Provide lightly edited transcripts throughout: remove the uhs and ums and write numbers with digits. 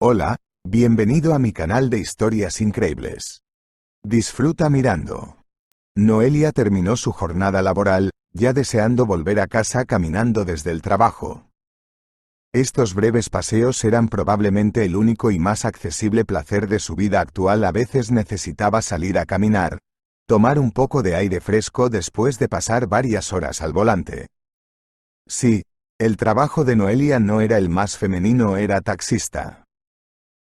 Hola, bienvenido a mi canal de historias increíbles. Disfruta mirando. Noelia terminó su jornada laboral, ya deseando volver a casa caminando desde el trabajo. Estos breves paseos eran probablemente el único y más accesible placer de su vida actual. A veces necesitaba salir a caminar, tomar un poco de aire fresco después de pasar varias horas al volante. Sí, el trabajo de Noelia no era el más femenino, era taxista.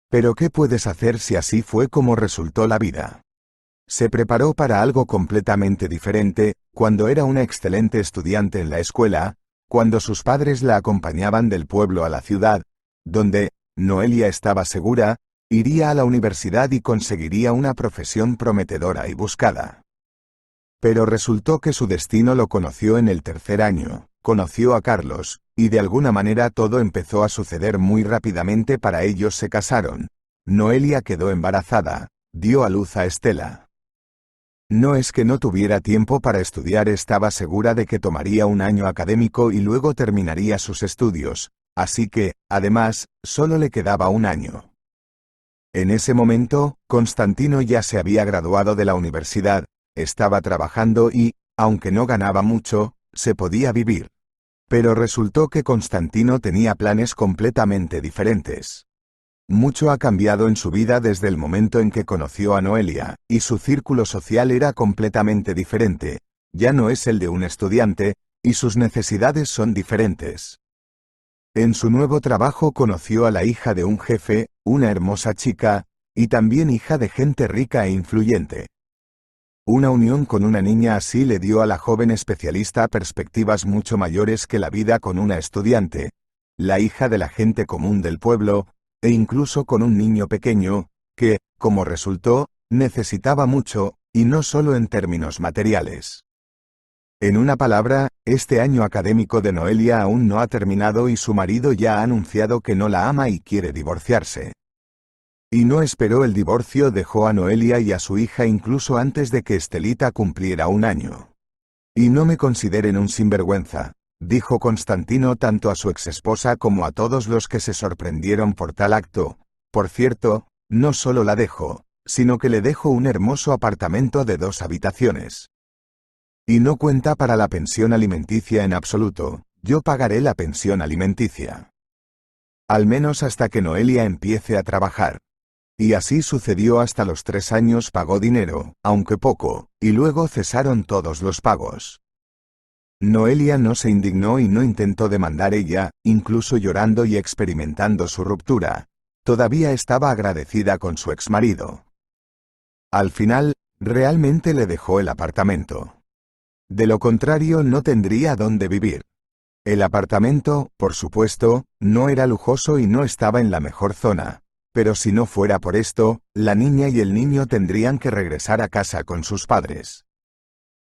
Pero ¿qué puedes hacer si así fue como resultó la vida? Se preparó para algo completamente diferente, cuando era una excelente estudiante en la escuela, cuando sus padres la acompañaban del pueblo a la ciudad, donde, Noelia estaba segura, iría a la universidad y conseguiría una profesión prometedora y buscada. Pero resultó que su destino lo conoció en el tercer año, conoció a Carlos, y de alguna manera todo empezó a suceder muy rápidamente. Para ellos se casaron. Noelia quedó embarazada, dio a luz a Estela. No es que no tuviera tiempo para estudiar, estaba segura de que tomaría un año académico y luego terminaría sus estudios, así que, además, solo le quedaba un año. En ese momento, Constantino ya se había graduado de la universidad, estaba trabajando y, aunque no ganaba mucho, se podía vivir. Pero resultó que Constantino tenía planes completamente diferentes. Mucho ha cambiado en su vida desde el momento en que conoció a Noelia, y su círculo social era completamente diferente, ya no es el de un estudiante, y sus necesidades son diferentes. En su nuevo trabajo conoció a la hija de un jefe, una hermosa chica, y también hija de gente rica e influyente. Una unión con una niña así le dio a la joven especialista perspectivas mucho mayores que la vida con una estudiante, la hija de la gente común del pueblo, e incluso con un niño pequeño, que, como resultó, necesitaba mucho, y no solo en términos materiales. En una palabra, este año académico de Noelia aún no ha terminado y su marido ya ha anunciado que no la ama y quiere divorciarse. Y no esperó el divorcio, dejó a Noelia y a su hija incluso antes de que Estelita cumpliera un año. Y no me consideren un sinvergüenza, dijo Constantino tanto a su exesposa como a todos los que se sorprendieron por tal acto. Por cierto, no solo la dejo, sino que le dejo un hermoso apartamento de 2 habitaciones. Y no cuenta para la pensión alimenticia en absoluto, yo pagaré la pensión alimenticia. Al menos hasta que Noelia empiece a trabajar. Y así sucedió hasta los 3 años. Pagó dinero, aunque poco, y luego cesaron todos los pagos. Noelia no se indignó y no intentó demandar. Ella, incluso llorando y experimentando su ruptura, todavía estaba agradecida con su exmarido. Al final, realmente le dejó el apartamento. De lo contrario no tendría dónde vivir. El apartamento, por supuesto, no era lujoso y no estaba en la mejor zona. Pero si no fuera por esto, la niña y el niño tendrían que regresar a casa con sus padres.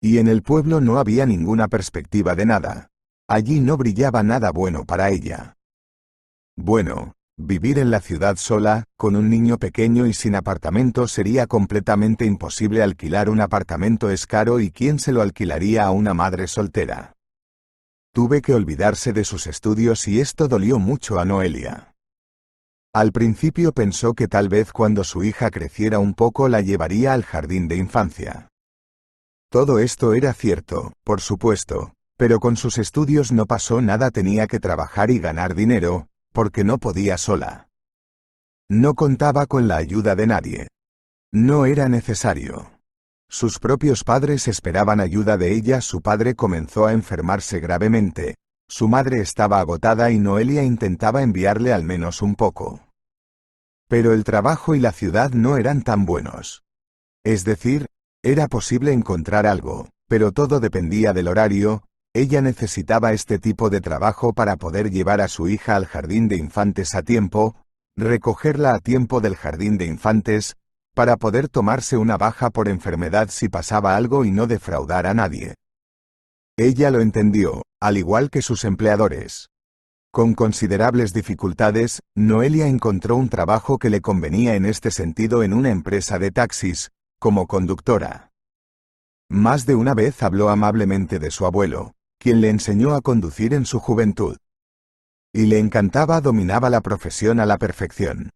Y en el pueblo no había ninguna perspectiva de nada. Allí no brillaba nada bueno para ella. Bueno, vivir en la ciudad sola, con un niño pequeño y sin apartamento sería completamente imposible. Alquilar un apartamento es caro y ¿quién se lo alquilaría a una madre soltera? Tuve que olvidarse de sus estudios y esto dolió mucho a Noelia. Al principio pensó que tal vez cuando su hija creciera un poco la llevaría al jardín de infancia. Todo esto era cierto, por supuesto, pero con sus estudios no pasó nada. Tenía que trabajar y ganar dinero, porque no podía sola. No contaba con la ayuda de nadie. No era necesario. Sus propios padres esperaban ayuda de ella. Su padre comenzó a enfermarse gravemente, su madre estaba agotada y Noelia intentaba enviarle al menos un poco. Pero el trabajo y la ciudad no eran tan buenos. Es decir, era posible encontrar algo, pero todo dependía del horario. Ella necesitaba este tipo de trabajo para poder llevar a su hija al jardín de infantes a tiempo, recogerla a tiempo del jardín de infantes, para poder tomarse una baja por enfermedad si pasaba algo y no defraudar a nadie. Ella lo entendió, al igual que sus empleadores. Con considerables dificultades, Noelia encontró un trabajo que le convenía en este sentido en una empresa de taxis, como conductora. Más de una vez habló amablemente de su abuelo, quien le enseñó a conducir en su juventud. Y le encantaba, dominaba la profesión a la perfección.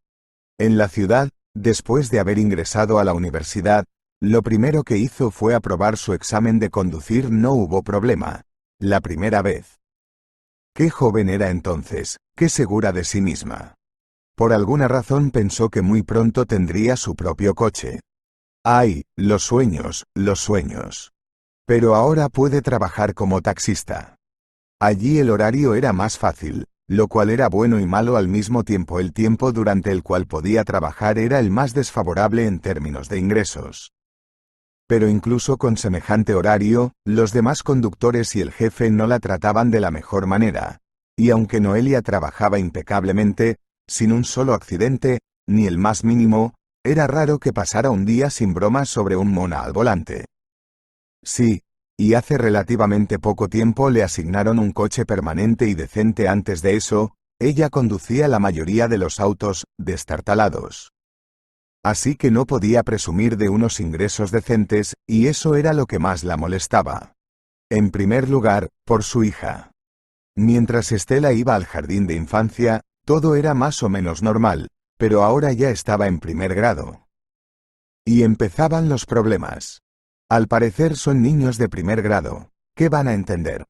En la ciudad, después de haber ingresado a la universidad, lo primero que hizo fue aprobar su examen de conducir. No hubo problema. La primera vez. Qué joven era entonces, qué segura de sí misma. Por alguna razón pensó que muy pronto tendría su propio coche. ¡Ay, los sueños, los sueños! Pero ahora puede trabajar como taxista. Allí el horario era más fácil, lo cual era bueno y malo al mismo tiempo. El tiempo durante el cual podía trabajar era el más desfavorable en términos de ingresos. Pero incluso con semejante horario, los demás conductores y el jefe no la trataban de la mejor manera. Y aunque Noelia trabajaba impecablemente, sin un solo accidente, ni el más mínimo, era raro que pasara un día sin bromas sobre un Mona al volante. Sí, y hace relativamente poco tiempo le asignaron un coche permanente y decente. Antes de eso, ella conducía la mayoría de los autos destartalados. Así que no podía presumir de unos ingresos decentes, y eso era lo que más la molestaba. En primer lugar, por su hija. Mientras Estela iba al jardín de infancia, todo era más o menos normal, pero ahora ya estaba en primer grado. Y empezaban los problemas. Al parecer son niños de primer grado. ¿Qué van a entender?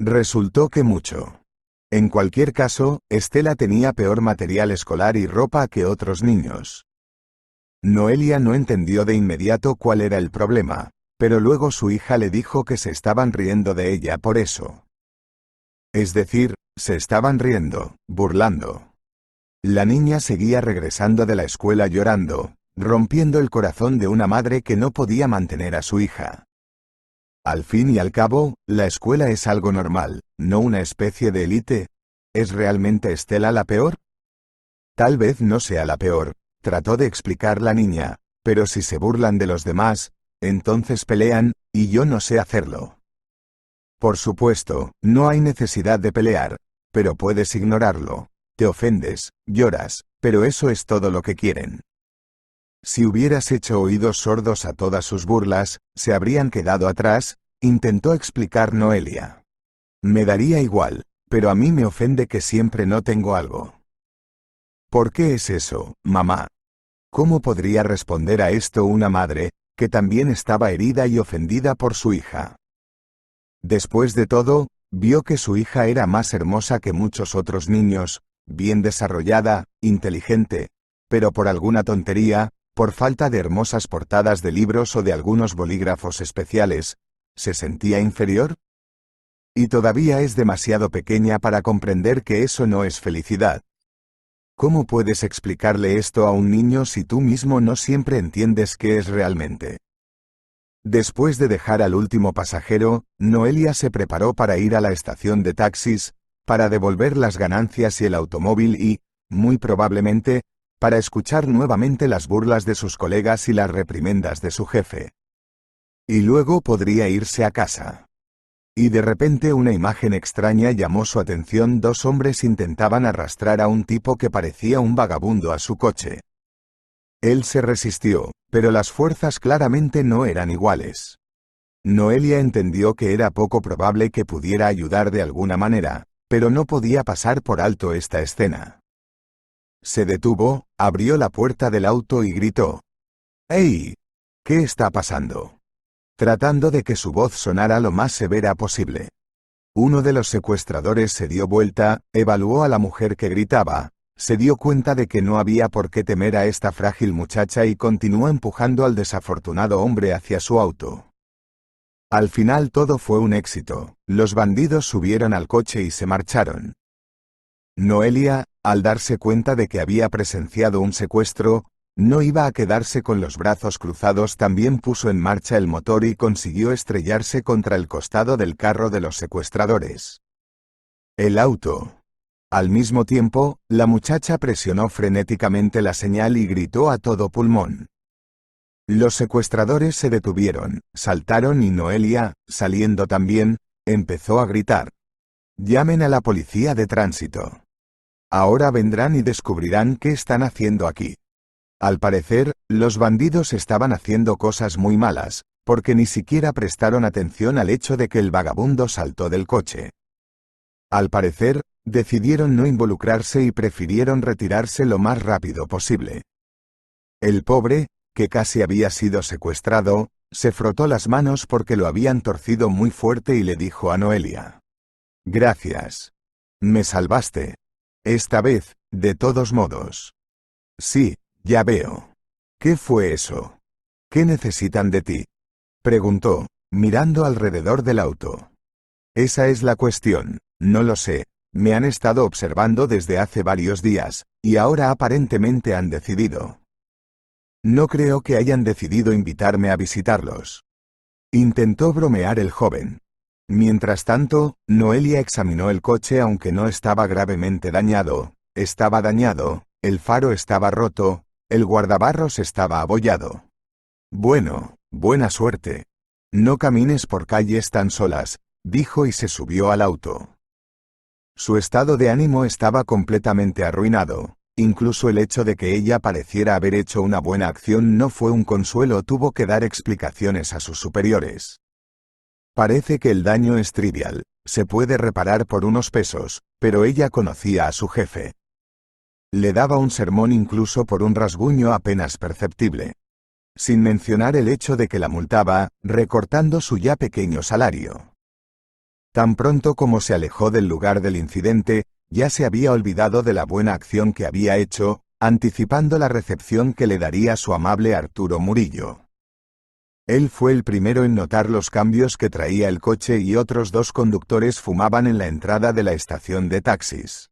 Resultó que mucho. En cualquier caso, Estela tenía peor material escolar y ropa que otros niños. Noelia no entendió de inmediato cuál era el problema, pero luego su hija le dijo que se estaban riendo de ella por eso. Es decir, se estaban riendo, burlando. La niña seguía regresando de la escuela llorando, rompiendo el corazón de una madre que no podía mantener a su hija. Al fin y al cabo, la escuela es algo normal, no una especie de élite. ¿Es realmente Estela la peor? Tal vez no sea la peor, trató de explicar la niña, pero si se burlan de los demás, entonces pelean, y yo no sé hacerlo. Por supuesto, no hay necesidad de pelear, pero puedes ignorarlo. Te ofendes, lloras, pero eso es todo lo que quieren. Si hubieras hecho oídos sordos a todas sus burlas, se habrían quedado atrás, intentó explicar Noelia. Me daría igual, pero a mí me ofende que siempre no tengo algo. ¿Por qué es eso, mamá? ¿Cómo podría responder a esto una madre, que también estaba herida y ofendida por su hija? Después de todo, vio que su hija era más hermosa que muchos otros niños, bien desarrollada, inteligente, pero por alguna tontería, por falta de hermosas portadas de libros o de algunos bolígrafos especiales, ¿se sentía inferior? Y todavía es demasiado pequeña para comprender que eso no es felicidad. ¿Cómo puedes explicarle esto a un niño si tú mismo no siempre entiendes qué es realmente? Después de dejar al último pasajero, Noelia se preparó para ir a la estación de taxis, para devolver las ganancias y el automóvil y, muy probablemente, para escuchar nuevamente las burlas de sus colegas y las reprimendas de su jefe. Y luego podría irse a casa. Y de repente una imagen extraña llamó su atención. Dos hombres intentaban arrastrar a un tipo que parecía un vagabundo a su coche. Él se resistió, pero las fuerzas claramente no eran iguales. Noelia entendió que era poco probable que pudiera ayudar de alguna manera, pero no podía pasar por alto esta escena. Se detuvo, abrió la puerta del auto y gritó: «¡Hey! ¿Qué está pasando?», tratando de que su voz sonara lo más severa posible. Uno de los secuestradores se dio vuelta, evaluó a la mujer que gritaba, se dio cuenta de que no había por qué temer a esta frágil muchacha y continuó empujando al desafortunado hombre hacia su auto. Al final todo fue un éxito, los bandidos subieron al coche y se marcharon. Noelia, al darse cuenta de que había presenciado un secuestro, no iba a quedarse con los brazos cruzados. También puso en marcha el motor y consiguió estrellarse contra el costado del carro de los secuestradores. El auto. Al mismo tiempo, la muchacha presionó frenéticamente la señal y gritó a todo pulmón. Los secuestradores se detuvieron, saltaron y Noelia, saliendo también, empezó a gritar: «Llamen a la policía de tránsito. Ahora vendrán y descubrirán qué están haciendo aquí». Al parecer, los bandidos estaban haciendo cosas muy malas, porque ni siquiera prestaron atención al hecho de que el vagabundo saltó del coche. Al parecer, Decidieron no involucrarse y prefirieron retirarse lo más rápido posible. El pobre, que casi había sido secuestrado, se frotó las manos porque lo habían torcido muy fuerte y le dijo a Noelia: «Gracias. Me salvaste. Esta vez, de todos modos». «Sí, ya veo. ¿Qué fue eso? ¿Qué necesitan de ti?», preguntó, mirando alrededor del auto. «Esa es la cuestión, no lo sé. Me han estado observando desde hace varios días, y ahora aparentemente han decidido». «No creo que hayan decidido invitarme a visitarlos», intentó bromear el joven. Mientras tanto, Noelia examinó el coche aunque no estaba gravemente dañado. Estaba dañado, el faro estaba roto, el guardabarros estaba abollado. «Bueno, buena suerte. No camines por calles tan solas», dijo y se subió al auto. Su estado de ánimo estaba completamente arruinado. Incluso el hecho de que ella pareciera haber hecho una buena acción no fue un consuelo, tuvo que dar explicaciones a sus superiores. «Parece que el daño es trivial, se puede reparar por unos pesos», pero ella conocía a su jefe. Le daba un sermón incluso por un rasguño apenas perceptible. Sin mencionar el hecho de que la multaba, recortando su ya pequeño salario. Tan pronto como se alejó del lugar del incidente, ya se había olvidado de la buena acción que había hecho, anticipando la recepción que le daría su amable Arturo Murillo. Él fue el primero en notar los cambios que traía el coche y otros dos conductores fumaban en la entrada de la estación de taxis.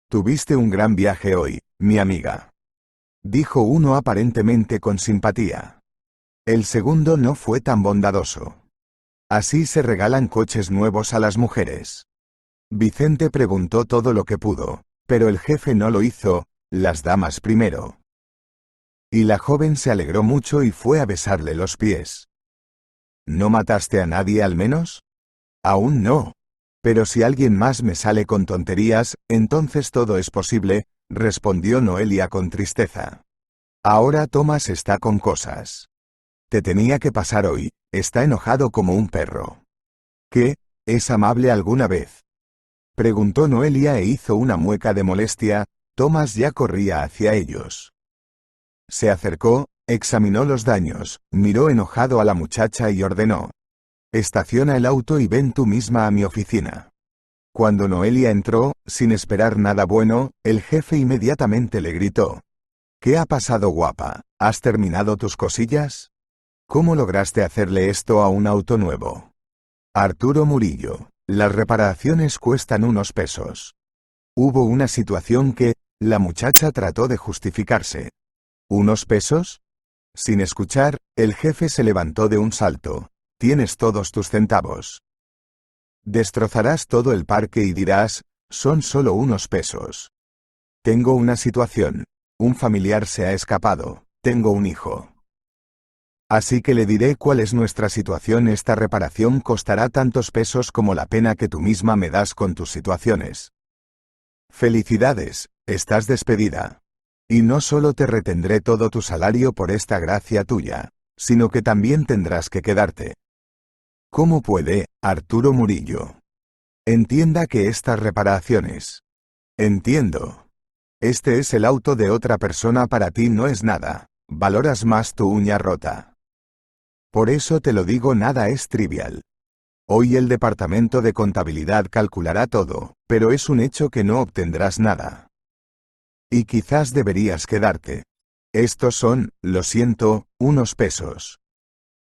«Tuviste un gran viaje hoy, mi amiga», dijo uno aparentemente con simpatía. El segundo no fue tan bondadoso. «¿Así se regalan coches nuevos a las mujeres?». Vicente preguntó todo lo que pudo, pero el jefe no lo hizo, «Las damas primero». Y la joven se alegró mucho y fue a besarle los pies. «¿No mataste a nadie al menos?». «Aún no. Pero si alguien más me sale con tonterías, entonces todo es posible», respondió Noelia con tristeza. «Ahora Tomás está con cosas. Te tenía que pasar hoy, está enojado como un perro». «¿Qué? ¿Es amable alguna vez?», preguntó Noelia e hizo una mueca de molestia. Tomás ya corría hacia ellos. Se acercó, examinó los daños, miró enojado a la muchacha y ordenó: «Estaciona el auto y ven tú misma a mi oficina». Cuando Noelia entró, sin esperar nada bueno, el jefe inmediatamente le gritó: «¿Qué ha pasado, guapa? ¿Has terminado tus cosillas? ¿Cómo lograste hacerle esto a un auto nuevo?». «Arturo Murillo, las reparaciones cuestan unos pesos». Hubo una situación que, la muchacha trató de justificarse. «¿Unos pesos?». Sin escuchar, el jefe se levantó de un salto. «Tienes todos tus centavos. Destrozarás todo el parque y dirás, son solo unos pesos. Tengo una situación. Un familiar se ha escapado, tengo un hijo. Así que le diré cuál es nuestra situación. Esta reparación costará tantos pesos como la pena que tú misma me das con tus situaciones. Felicidades, estás despedida. Y no solo te retendré todo tu salario por esta gracia tuya, sino que también tendrás que quedarte». «¿Cómo puede, Arturo Murillo? Entienda que estas reparaciones». «Entiendo. Este es el auto de otra persona, para ti no es nada, valoras más tu uña rota. Por eso te lo digo, nada es trivial. Hoy el departamento de contabilidad calculará todo, pero es un hecho que no obtendrás nada. Y quizás deberías quedarte. Estos son, lo siento, unos pesos.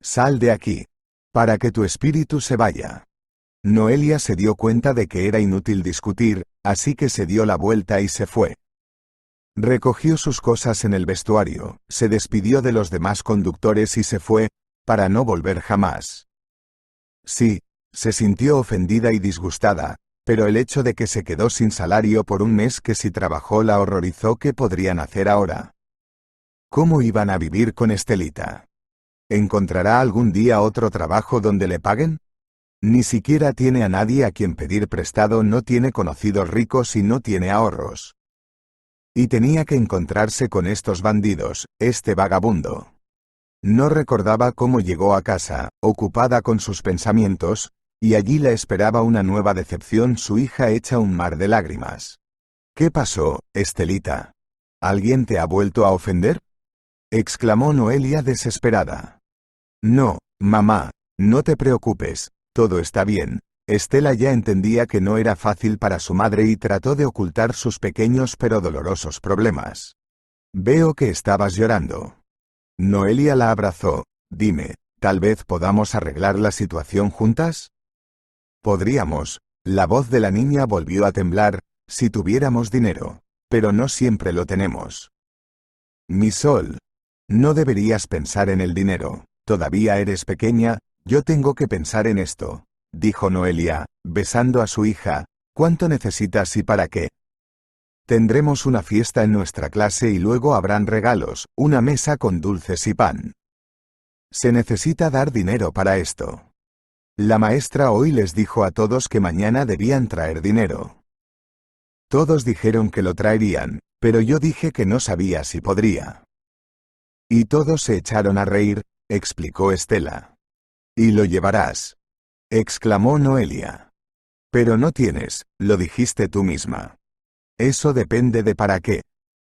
Sal de aquí. Para que tu espíritu se vaya». Noelia se dio cuenta de que era inútil discutir, así que se dio la vuelta y se fue. Recogió sus cosas en el vestuario, se despidió de los demás conductores y se fue, para no volver jamás. Sí, se sintió ofendida y disgustada, pero el hecho de que se quedó sin salario por un mes que si trabajó la horrorizó. ¿Qué podrían hacer ahora? ¿Cómo iban a vivir con Estelita? ¿Encontrará algún día otro trabajo donde le paguen? Ni siquiera tiene a nadie a quien pedir prestado, no tiene conocidos ricos y no tiene ahorros. Y tenía que encontrarse con estos bandidos, este vagabundo. No recordaba cómo llegó a casa, ocupada con sus pensamientos, Y allí la esperaba una nueva decepción, su hija hecha un mar de lágrimas. ¿Qué pasó, Estelita? ¿Alguien te ha vuelto a ofender? Exclamó Noelia desesperada. No, mamá, no te preocupes, todo está bien. Estela ya entendía que no era fácil para su madre y trató de ocultar sus pequeños pero dolorosos problemas. Veo que estabas llorando. Noelia la abrazó. Dime, ¿tal vez podamos arreglar la situación juntas? Podríamos. La voz de la niña volvió a temblar, si tuviéramos dinero. Pero no siempre lo tenemos. Mi Sol. No deberías pensar en el dinero. Todavía eres pequeña, yo tengo que pensar en esto, dijo Noelia, besando a su hija. ¿Cuánto necesitas y para qué? Tendremos una fiesta en nuestra clase y luego habrán regalos, una mesa con dulces y pan. Se necesita dar dinero para esto. La maestra hoy les dijo a todos que mañana debían traer dinero. Todos dijeron que lo traerían, pero yo dije que no sabía si podría. Y todos se echaron a reír, explicó Estela. ¿Y lo llevarás? Exclamó Noelia. Pero no tienes, lo dijiste tú misma. Eso depende de para qué.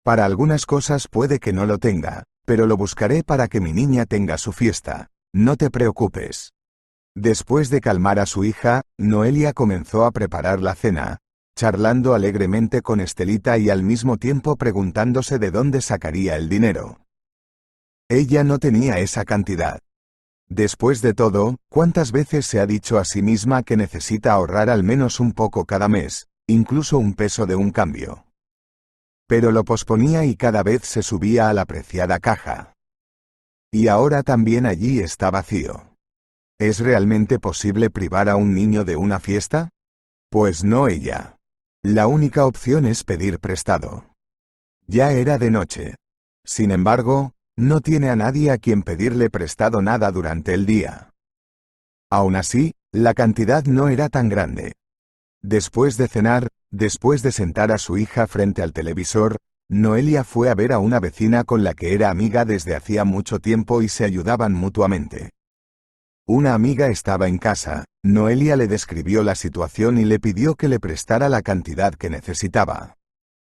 Para algunas cosas puede que no lo tenga, pero lo buscaré para que mi niña tenga su fiesta. No te preocupes. Después de calmar a su hija, Noelia comenzó a preparar la cena, charlando alegremente con Estelita y al mismo tiempo preguntándose de dónde sacaría el dinero. Ella no tenía esa cantidad. Después de todo, ¿cuántas veces se ha dicho a sí misma que necesita ahorrar al menos un poco cada mes, incluso un peso de un cambio? Pero lo posponía y cada vez se subía a la preciada caja. Y ahora también allí está vacío. ¿Es realmente posible privar a un niño de una fiesta? Pues no ella. La única opción es pedir prestado. Ya era de noche. Sin embargo, no tiene a nadie a quien pedirle prestado nada durante el día. Aún así, la cantidad no era tan grande. Después de cenar, después de sentar a su hija frente al televisor, Noelia fue a ver a una vecina con la que era amiga desde hacía mucho tiempo y se ayudaban mutuamente. Una amiga estaba en casa, Noelia le describió la situación y le pidió que le prestara la cantidad que necesitaba.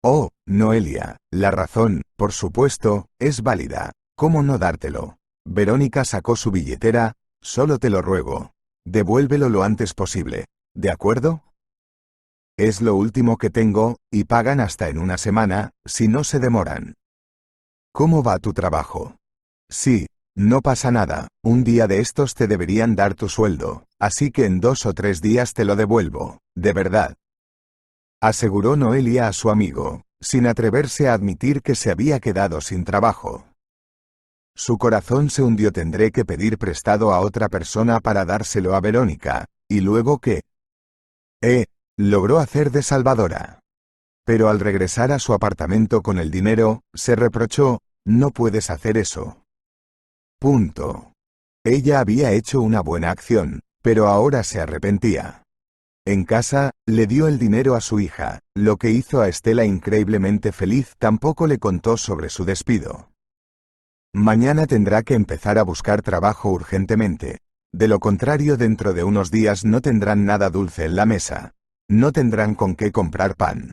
Oh, Noelia, la razón, por supuesto, es válida. ¿Cómo no dártelo? Verónica sacó su billetera. Solo te lo ruego. Devuélvelo lo antes posible. ¿De acuerdo? Es lo último que tengo, y pagan hasta en una semana, si no se demoran. ¿Cómo va tu trabajo? Sí, no pasa nada, un día de estos te deberían dar tu sueldo, así que en 2 o 3 días te lo devuelvo, de verdad. Aseguró Noelia a su amigo, sin atreverse a admitir que se había quedado sin trabajo. Su corazón se hundió. Tendré que pedir prestado a otra persona para dárselo a Verónica, y luego ¿qué? Logró hacer de salvadora. Pero al regresar a su apartamento con el dinero, se reprochó, no puedes hacer eso. Punto. Ella había hecho una buena acción, pero ahora se arrepentía. En casa, le dio el dinero a su hija, lo que hizo a Estela increíblemente feliz. Tampoco le contó sobre su despido. Mañana tendrá que empezar a buscar trabajo urgentemente. De lo contrario, dentro de unos días no tendrán nada dulce en la mesa. No tendrán con qué comprar pan.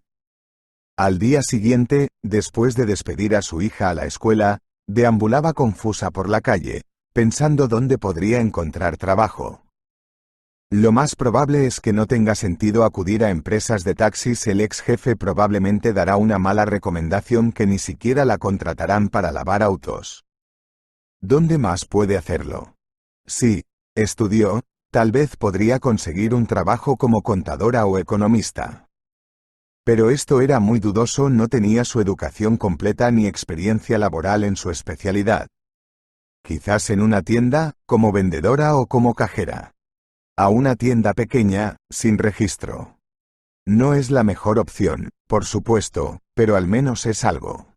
Al día siguiente, después de despedir a su hija a la escuela, deambulaba confusa por la calle, pensando dónde podría encontrar trabajo. Lo más probable es que no tenga sentido acudir a empresas de taxis. El ex jefe probablemente dará una mala recomendación que ni siquiera la contratarán para lavar autos. ¿Dónde más puede hacerlo? Sí, estudió, tal vez podría conseguir un trabajo como contadora o economista. Pero esto era muy dudoso. No tenía su educación completa ni experiencia laboral en su especialidad. Quizás en una tienda, como vendedora o como cajera. A una tienda pequeña, sin registro. No es la mejor opción, por supuesto, pero al menos es algo.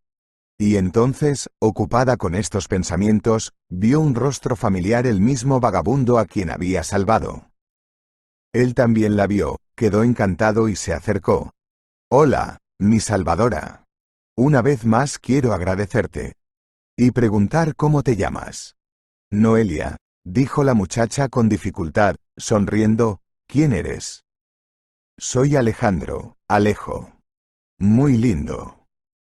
Y entonces, ocupada con estos pensamientos, vio un rostro familiar, el mismo vagabundo a quien había salvado. Él también la vio, quedó encantado y se acercó. Hola, mi salvadora. Una vez más quiero agradecerte. Y preguntar cómo te llamas. Noelia, dijo la muchacha con dificultad, sonriendo. ¿Quién eres? Soy Alejandro, Alejo. Muy lindo.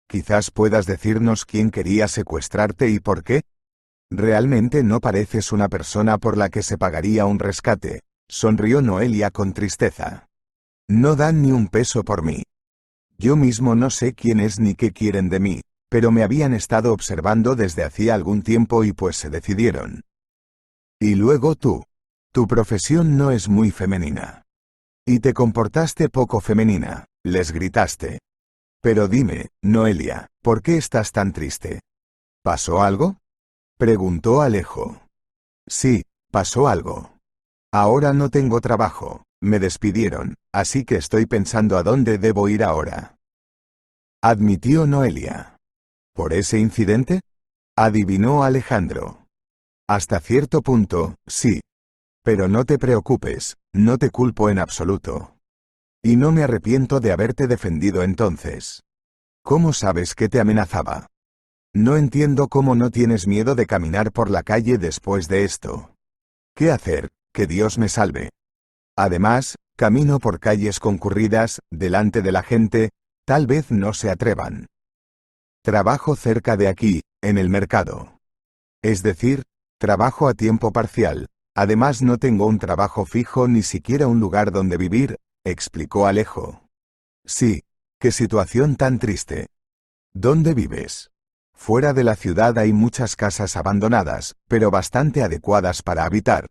Quizás puedas decirnos quién quería secuestrarte y por qué. Realmente no pareces una persona por la que se pagaría un rescate, sonrió Noelia con tristeza. No dan ni un peso por mí. Yo mismo no sé quién es ni qué quieren de mí, pero me habían estado observando desde hacía algún tiempo y pues se decidieron. Y luego tú. Tu profesión no es muy femenina. Y te comportaste poco femenina, les gritaste. Pero dime, Noelia, ¿por qué estás tan triste? ¿Pasó algo? Preguntó Alejo. Sí, pasó algo. Ahora no tengo trabajo, me despidieron, así que estoy pensando a dónde debo ir ahora. Admitió Noelia. ¿Por ese incidente? Adivinó Alejandro. Hasta cierto punto, sí. Pero no te preocupes, no te culpo en absoluto. Y no me arrepiento de haberte defendido entonces. ¿Cómo sabes que te amenazaba? No entiendo cómo no tienes miedo de caminar por la calle después de esto. ¿Qué hacer? Que Dios me salve. Además, camino por calles concurridas, delante de la gente, tal vez no se atrevan. Trabajo cerca de aquí, en el mercado. Es decir, trabajo a tiempo parcial. Además no tengo un trabajo fijo ni siquiera un lugar donde vivir, explicó Alejo. Sí, qué situación tan triste. ¿Dónde vives? Fuera de la ciudad hay muchas casas abandonadas, pero bastante adecuadas para habitar.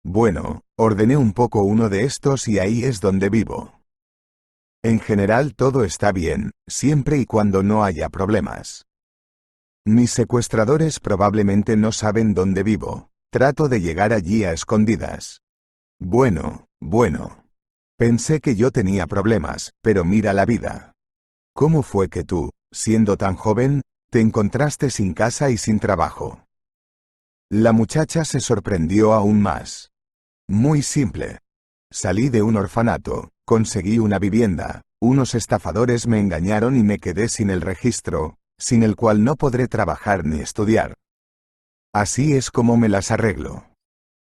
Bueno, ordené un poco uno de estos y ahí es donde vivo. En general todo está bien, siempre y cuando no haya problemas. Mis secuestradores probablemente no saben dónde vivo. Trato de llegar allí a escondidas. Bueno. Pensé que yo tenía problemas, pero mira la vida. ¿Cómo fue que tú, siendo tan joven, te encontraste sin casa y sin trabajo? La muchacha se sorprendió aún más. Muy simple. Salí de un orfanato, conseguí una vivienda, unos estafadores me engañaron y me quedé sin el registro, sin el cual no podré trabajar ni estudiar. Así es como me las arreglo.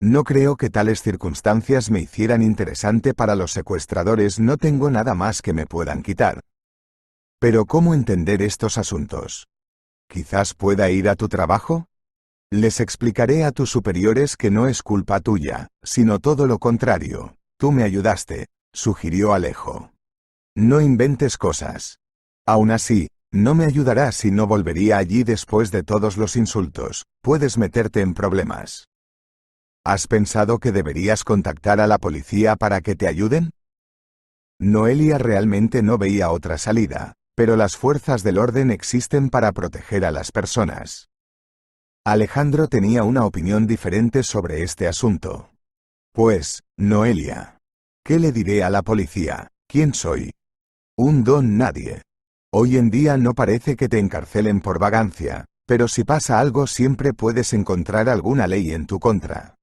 No creo que tales circunstancias me hicieran interesante para los secuestradores, no tengo nada más que me puedan quitar. Pero ¿cómo entender estos asuntos? ¿Quizás pueda ir a tu trabajo? Les explicaré a tus superiores que no es culpa tuya, sino todo lo contrario, tú me ayudaste, sugirió Alejo. No inventes cosas. Aún así, no me ayudarás y no volvería allí después de todos los insultos, puedes meterte en problemas. ¿Has pensado que deberías contactar a la policía para que te ayuden? Noelia realmente no veía otra salida, pero las fuerzas del orden existen para proteger a las personas. Alejandro tenía una opinión diferente sobre este asunto. Pues, Noelia, ¿qué le diré a la policía? ¿Quién soy? Un don nadie. Hoy en día no parece que te encarcelen por vagancia, pero si pasa algo siempre puedes encontrar alguna ley en tu contra.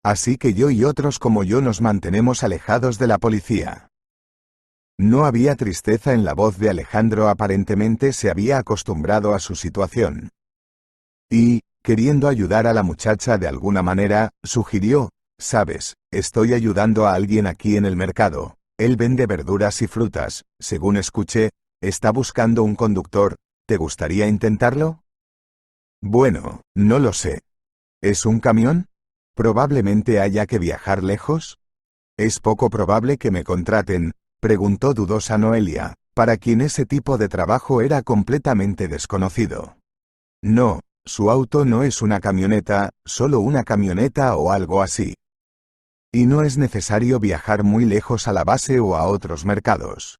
Así que yo y otros como yo nos mantenemos alejados de la policía. No había tristeza en la voz de Alejandro, aparentemente se había acostumbrado a su situación. Y, queriendo ayudar a la muchacha de alguna manera, sugirió, «Sabes, estoy ayudando a alguien aquí en el mercado. Él vende verduras y frutas, según escuché, está buscando un conductor, ¿te gustaría intentarlo?» Bueno, no lo sé. ¿Es un camión? ¿Probablemente haya que viajar lejos? ¿Es poco probable que me contraten?, preguntó dudosa Noelia, para quien ese tipo de trabajo era completamente desconocido. No, su auto no es una camioneta, solo una camioneta o algo así. Y no es necesario viajar muy lejos a la base o a otros mercados.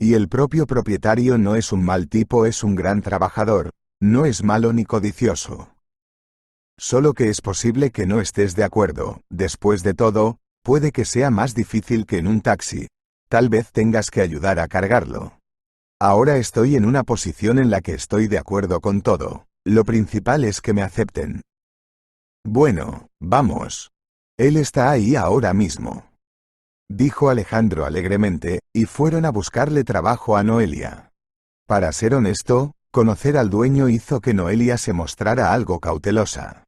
Y el propio propietario no es un mal tipo, es un gran trabajador, no es malo ni codicioso. Solo que es posible que no estés de acuerdo, después de todo, puede que sea más difícil que en un taxi, tal vez tengas que ayudar a cargarlo. Ahora estoy en una posición en la que estoy de acuerdo con todo, lo principal es que me acepten. Bueno, vamos. Él está ahí ahora mismo, dijo Alejandro alegremente, y fueron a buscarle trabajo a Noelia. Para ser honesto, conocer al dueño hizo que Noelia se mostrara algo cautelosa.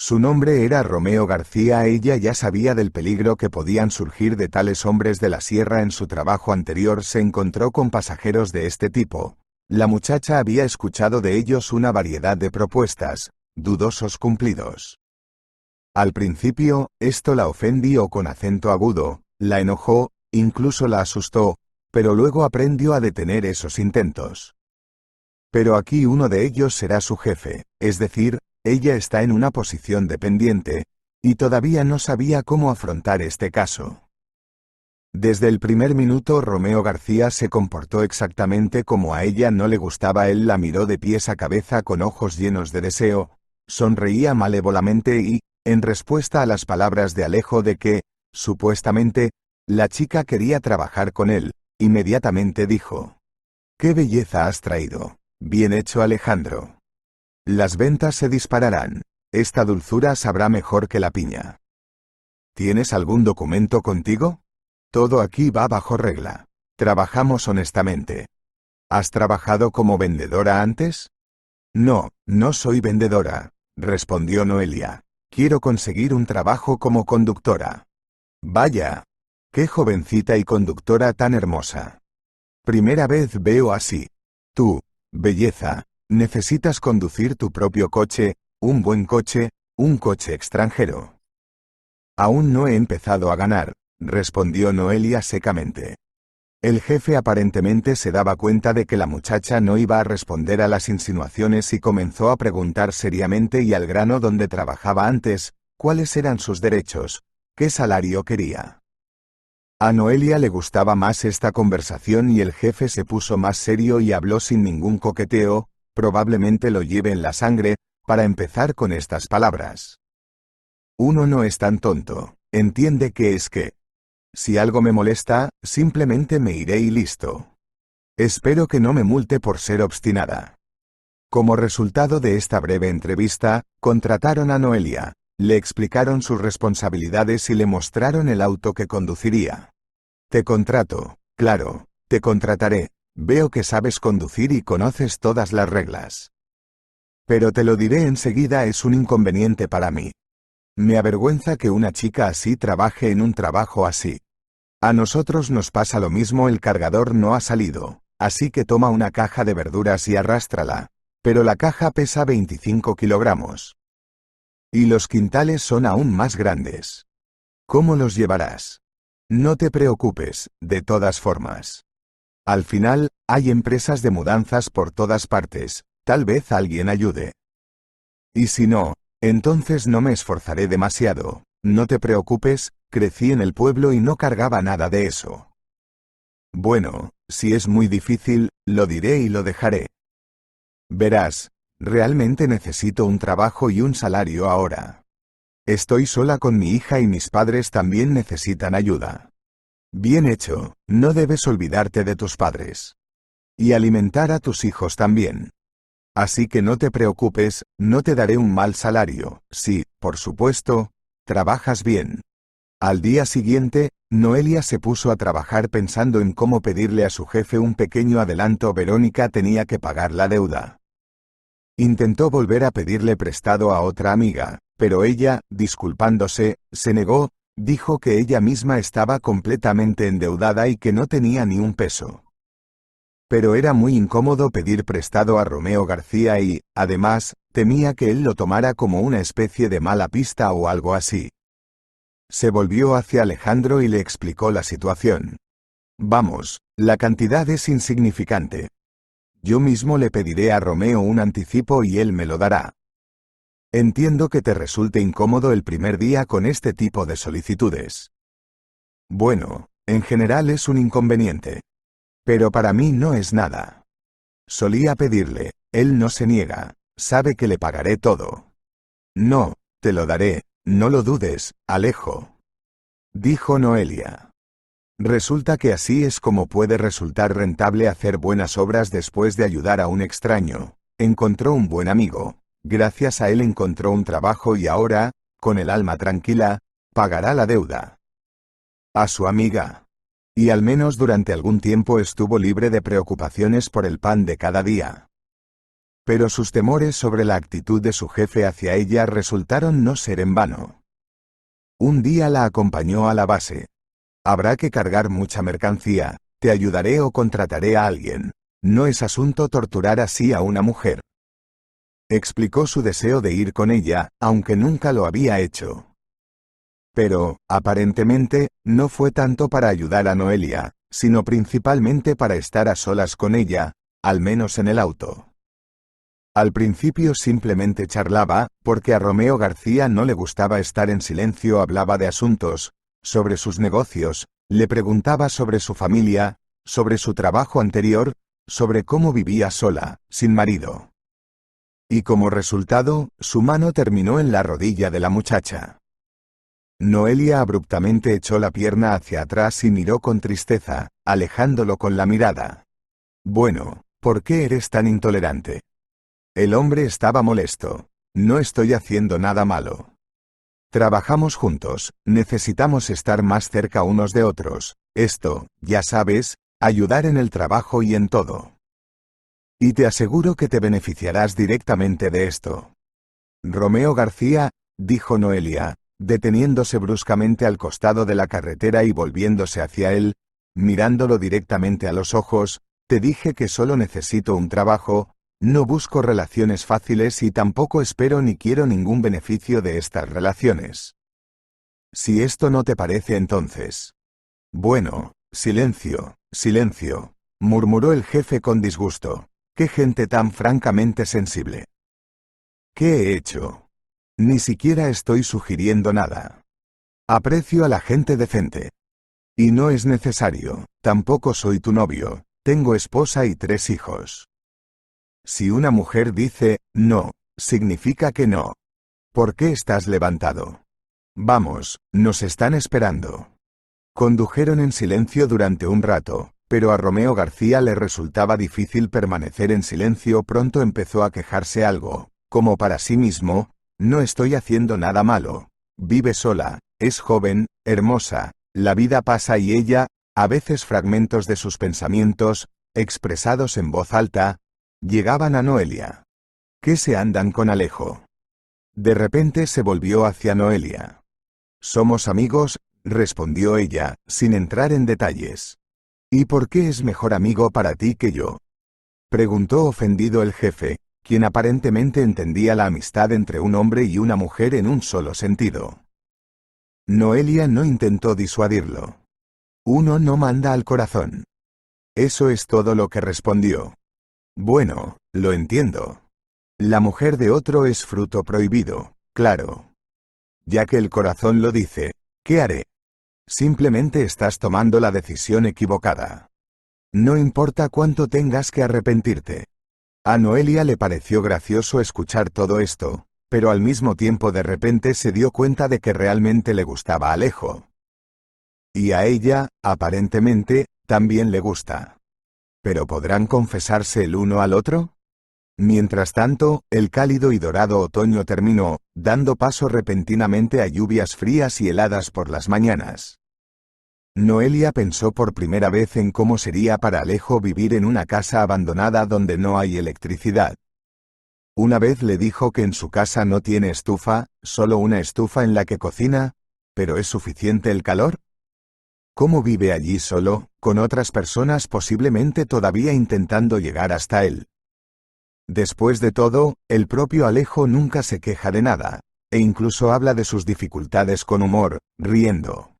Su nombre era Romeo García. Ella ya sabía del peligro que podían surgir de tales hombres de la sierra. En su trabajo anterior se encontró con pasajeros de este tipo. La muchacha había escuchado de ellos una variedad de propuestas, dudosos cumplidos. Al principio, esto la ofendió con acento agudo, la enojó, incluso la asustó, pero luego aprendió a detener esos intentos. Pero aquí uno de ellos será su jefe, es decir, ella está en una posición dependiente, y todavía no sabía cómo afrontar este caso. Desde el primer minuto Romeo García se comportó exactamente como a ella no le gustaba. Él la miró de pies a cabeza con ojos llenos de deseo, sonreía malévolamente y, en respuesta a las palabras de Alejo de que, supuestamente, la chica quería trabajar con él, inmediatamente dijo: «¡Qué belleza has traído! Bien hecho, Alejandro. Las ventas se dispararán. Esta dulzura sabrá mejor que la piña. ¿Tienes algún documento contigo? Todo aquí va bajo regla. Trabajamos honestamente. ¿Has trabajado como vendedora antes?» «No, no soy vendedora», respondió Noelia. «Quiero conseguir un trabajo como conductora». «Vaya. Qué jovencita y conductora tan hermosa. Primera vez veo así. Tú, belleza, necesitas conducir tu propio coche, un coche extranjero». «Aún no he empezado a ganar», respondió Noelia secamente. El jefe aparentemente se daba cuenta de que la muchacha no iba a responder a las insinuaciones y comenzó a preguntar seriamente y al grano dónde trabajaba antes, cuáles eran sus derechos, qué salario quería. A Noelia le gustaba más esta conversación y el jefe se puso más serio y habló sin ningún coqueteo, probablemente lo lleve en la sangre, para empezar con estas palabras. «Uno no es tan tonto, entiende que es que. Si algo me molesta, simplemente me iré y listo. Espero que no me multe por ser obstinada». Como resultado de esta breve entrevista, contrataron a Noelia, le explicaron sus responsabilidades y le mostraron el auto que conduciría. «Te contrato, claro, te contrataré, veo que sabes conducir y conoces todas las reglas. Pero te lo diré enseguida, es un inconveniente para mí. Me avergüenza que una chica así trabaje en un trabajo así. A nosotros nos pasa lo mismo. El cargador no ha salido, así que toma una caja de verduras y arrástrala, pero la caja pesa 25 kilogramos. Y los quintales son aún más grandes. ¿Cómo los llevarás? No te preocupes, de todas formas. Al final, hay empresas de mudanzas por todas partes, tal vez alguien ayude. Y si no, entonces no me esforzaré demasiado, no te preocupes, crecí en el pueblo y no cargaba nada de eso». «Bueno, si es muy difícil, lo diré y lo dejaré. Verás, realmente necesito un trabajo y un salario ahora. Estoy sola con mi hija y mis padres también necesitan ayuda». «Bien hecho, no debes olvidarte de tus padres. Y alimentar a tus hijos también. Así que no te preocupes, no te daré un mal salario, si, por supuesto, trabajas bien». Al día siguiente, Noelia se puso a trabajar pensando en cómo pedirle a su jefe un pequeño adelanto. Verónica tenía que pagar la deuda. Intentó volver a pedirle prestado a otra amiga, pero ella, disculpándose, se negó, dijo que ella misma estaba completamente endeudada y que no tenía ni un peso. Pero era muy incómodo pedir prestado a Romeo García y, además, temía que él lo tomara como una especie de mala pista o algo así. Se volvió hacia Alejandro y le explicó la situación. «Vamos, la cantidad es insignificante. Yo mismo le pediré a Romeo un anticipo y él me lo dará. Entiendo que te resulte incómodo el primer día con este tipo de solicitudes. Bueno, en general es un inconveniente. Pero para mí no es nada. Solía pedirle, él no se niega, sabe que le pagaré todo». «No, te lo daré, no lo dudes, Alejo», dijo Noelia. «Resulta que así es como puede resultar rentable hacer buenas obras después de ayudar a un extraño. Encontró un buen amigo, gracias a él encontró un trabajo y ahora, con el alma tranquila, pagará la deuda. A su amiga. Y al menos durante algún tiempo estuvo libre de preocupaciones por el pan de cada día». pero sus temores sobre la actitud de su jefe hacia ella resultaron no ser en vano. Un día la acompañó a la base. Habrá que cargar mucha mercancía, te ayudaré o contrataré a alguien. No es asunto torturar así a una mujer. Explicó su deseo de ir con ella, aunque nunca lo había hecho. Pero, aparentemente, no fue tanto para ayudar a Noelia, sino principalmente para estar a solas con ella, al menos en el auto. Al principio simplemente charlaba, porque a Romeo García no le gustaba estar en silencio. Hablaba de asuntos, sobre sus negocios, le preguntaba sobre su familia, sobre su trabajo anterior, sobre cómo vivía sola, sin marido. Y como resultado, su mano terminó en la rodilla de la muchacha. Noelia abruptamente echó la pierna hacia atrás y miró con tristeza, alejándolo con la mirada. Bueno, ¿por qué eres tan intolerante? El hombre estaba molesto. No estoy haciendo nada malo. Trabajamos juntos, necesitamos estar más cerca unos de otros. Esto, ya sabes, ayudar en el trabajo y en todo. Y te aseguro que te beneficiarás directamente de esto. Romeo García, dijo Noelia, deteniéndose bruscamente al costado de la carretera y volviéndose hacia él, mirándolo directamente a los ojos, te dije que solo necesito un trabajo. No busco relaciones fáciles y tampoco espero ni quiero ningún beneficio de estas relaciones. Si esto no te parece entonces. Bueno, silencio, silencio, murmuró el jefe con disgusto. ¡Qué gente tan francamente sensible! ¿Qué he hecho? Ni siquiera estoy sugiriendo nada. Aprecio a la gente decente. Y no es necesario, tampoco soy tu novio, tengo esposa y 3 hijos. Si una mujer dice, no, significa que no. ¿Por qué estás levantado? Vamos, nos están esperando. Condujeron en silencio durante un rato, pero a Romeo García le resultaba difícil permanecer en silencio. Pronto empezó a quejarse algo, como para sí mismo, no estoy haciendo nada malo. Vive sola, es joven, hermosa, la vida pasa y ella, a veces fragmentos de sus pensamientos, expresados en voz alta, llegaban a Noelia. ¿Qué se andan con Alejo? De repente se volvió hacia Noelia. Somos amigos, respondió ella, sin entrar en detalles. ¿Y por qué es mejor amigo para ti que yo? Preguntó ofendido el jefe, quien aparentemente entendía la amistad entre un hombre y una mujer en un solo sentido. Noelia no intentó disuadirlo. Uno no manda al corazón. Eso es todo lo que respondió. Bueno, lo entiendo. La mujer de otro es fruto prohibido, claro. Ya que el corazón lo dice, ¿qué haré? Simplemente estás tomando la decisión equivocada. No importa cuánto tengas que arrepentirte. A Noelia le pareció gracioso escuchar todo esto, pero al mismo tiempo de repente se dio cuenta de que realmente le gustaba Alejo. Y a ella, aparentemente, también le gusta. ¿Pero podrán confesarse el uno al otro? Mientras tanto, el cálido y dorado otoño terminó, dando paso repentinamente a lluvias frías y heladas por las mañanas. Noelia pensó por primera vez en cómo sería para Alejo vivir en una casa abandonada donde no hay electricidad. Una vez le dijo que en su casa no tiene estufa, solo una estufa en la que cocina, ¿pero es suficiente el calor? ¿Cómo vive allí solo, con otras personas posiblemente todavía intentando llegar hasta él? Después de todo, el propio Alejo nunca se queja de nada, e incluso habla de sus dificultades con humor, riendo.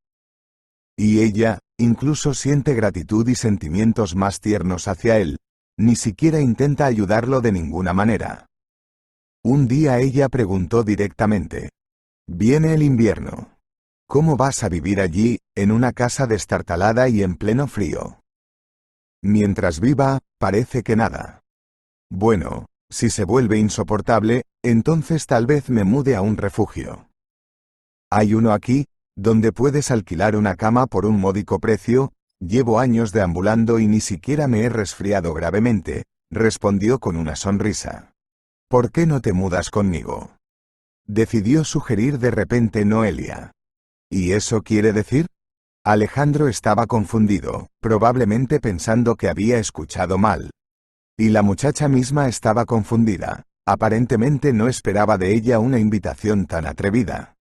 Y ella, incluso siente gratitud y sentimientos más tiernos hacia él, ni siquiera intenta ayudarlo de ninguna manera. Un día ella preguntó directamente. Viene el invierno. ¿Cómo vas a vivir allí, en una casa destartalada y en pleno frío? Mientras viva, parece que nada. Bueno, si se vuelve insoportable, entonces tal vez me mude a un refugio. Hay uno aquí, donde puedes alquilar una cama por un módico precio. Llevo años deambulando y ni siquiera me he resfriado gravemente, respondió con una sonrisa. ¿Por qué no te mudas conmigo? Decidió sugerir de repente Noelia. ¿Y eso quiere decir? Alejandro estaba confundido, probablemente pensando que había escuchado mal. Y la muchacha misma estaba confundida. Aparentemente no esperaba de ella una invitación tan atrevida.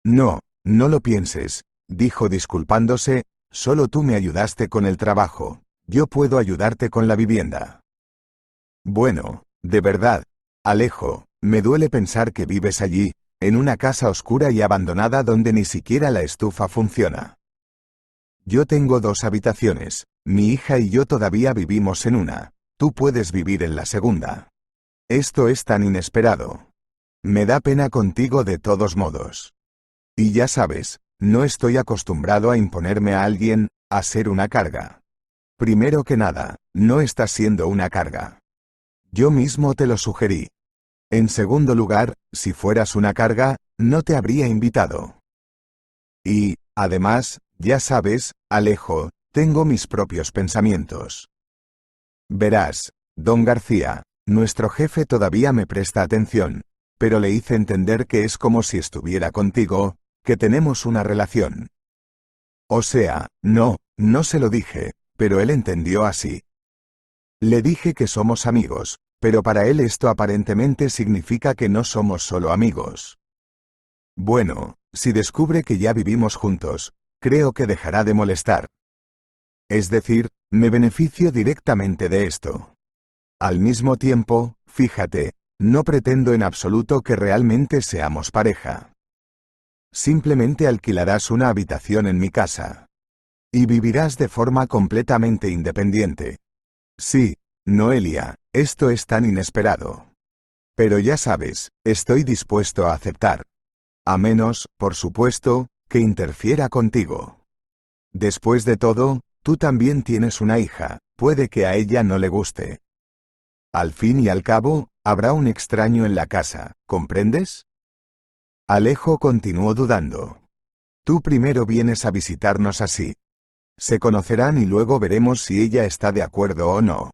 No, no lo pienses, dijo disculpándose, solo tú me ayudaste con el trabajo, yo puedo ayudarte con la vivienda. Bueno, de verdad, Alejo, me duele pensar que vives allí, en una casa oscura y abandonada donde ni siquiera la estufa funciona. Yo tengo 2 habitaciones, mi hija y yo todavía vivimos en una, tú puedes vivir en la segunda. Esto es tan inesperado. Me da pena contigo de todos modos. Y ya sabes, no estoy acostumbrado a imponerme a alguien, a ser una carga. Primero que nada, no estás siendo una carga. Yo mismo te lo sugerí. En segundo lugar, si fueras una carga, no te habría invitado. Y, además, ya sabes, Alejo, tengo mis propios pensamientos. Verás, don García, nuestro jefe todavía me presta atención, pero le hice entender que es como si estuviera contigo, que tenemos una relación. O sea, no se lo dije, pero él entendió así. Le dije que somos amigos, pero para él esto aparentemente significa que no somos solo amigos. Bueno, si descubre que ya vivimos juntos, creo que dejará de molestar. Es decir, me beneficio directamente de esto. Al mismo tiempo, fíjate, no pretendo en absoluto que realmente seamos pareja. Simplemente alquilarás una habitación en mi casa. Y vivirás de forma completamente independiente. Sí, Noelia, esto es tan inesperado. Pero ya sabes, estoy dispuesto a aceptar. A menos, por supuesto, que interfiera contigo. Después de todo, tú también tienes una hija, puede que a ella no le guste. Al fin y al cabo, habrá un extraño en la casa, ¿comprendes? Alejo continuó dudando. Tú primero vienes a visitarnos así. Se conocerán y luego veremos si ella está de acuerdo o no.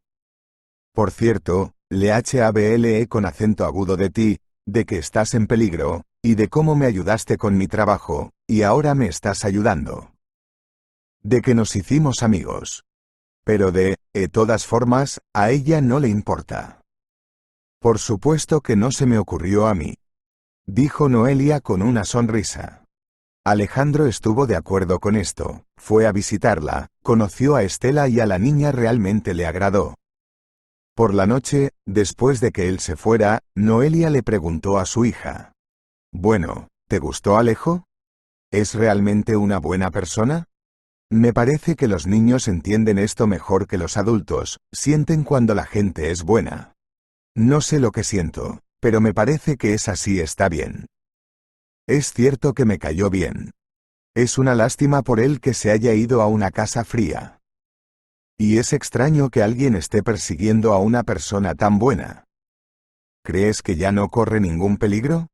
Por cierto, le hablé con acento agudo de ti, de que estás en peligro, y de cómo me ayudaste con mi trabajo, y ahora me estás ayudando. De que nos hicimos amigos. Pero de todas formas, a ella no le importa. Por supuesto que no se me ocurrió a mí. Dijo Noelia con una sonrisa. Alejandro estuvo de acuerdo con esto, fue a visitarla, conoció a Estela y a la niña realmente le agradó. Por la noche, después de que él se fuera, Noelia le preguntó a su hija. Bueno, ¿te gustó Alejo? ¿Es realmente una buena persona? Me parece que los niños entienden esto mejor que los adultos, sienten cuando la gente es buena. No sé lo que siento, pero me parece que es así, está bien. Es cierto que me cayó bien. Es una lástima por él que se haya ido a una casa fría. Y es extraño que alguien esté persiguiendo a una persona tan buena. ¿Crees que ya no corre ningún peligro?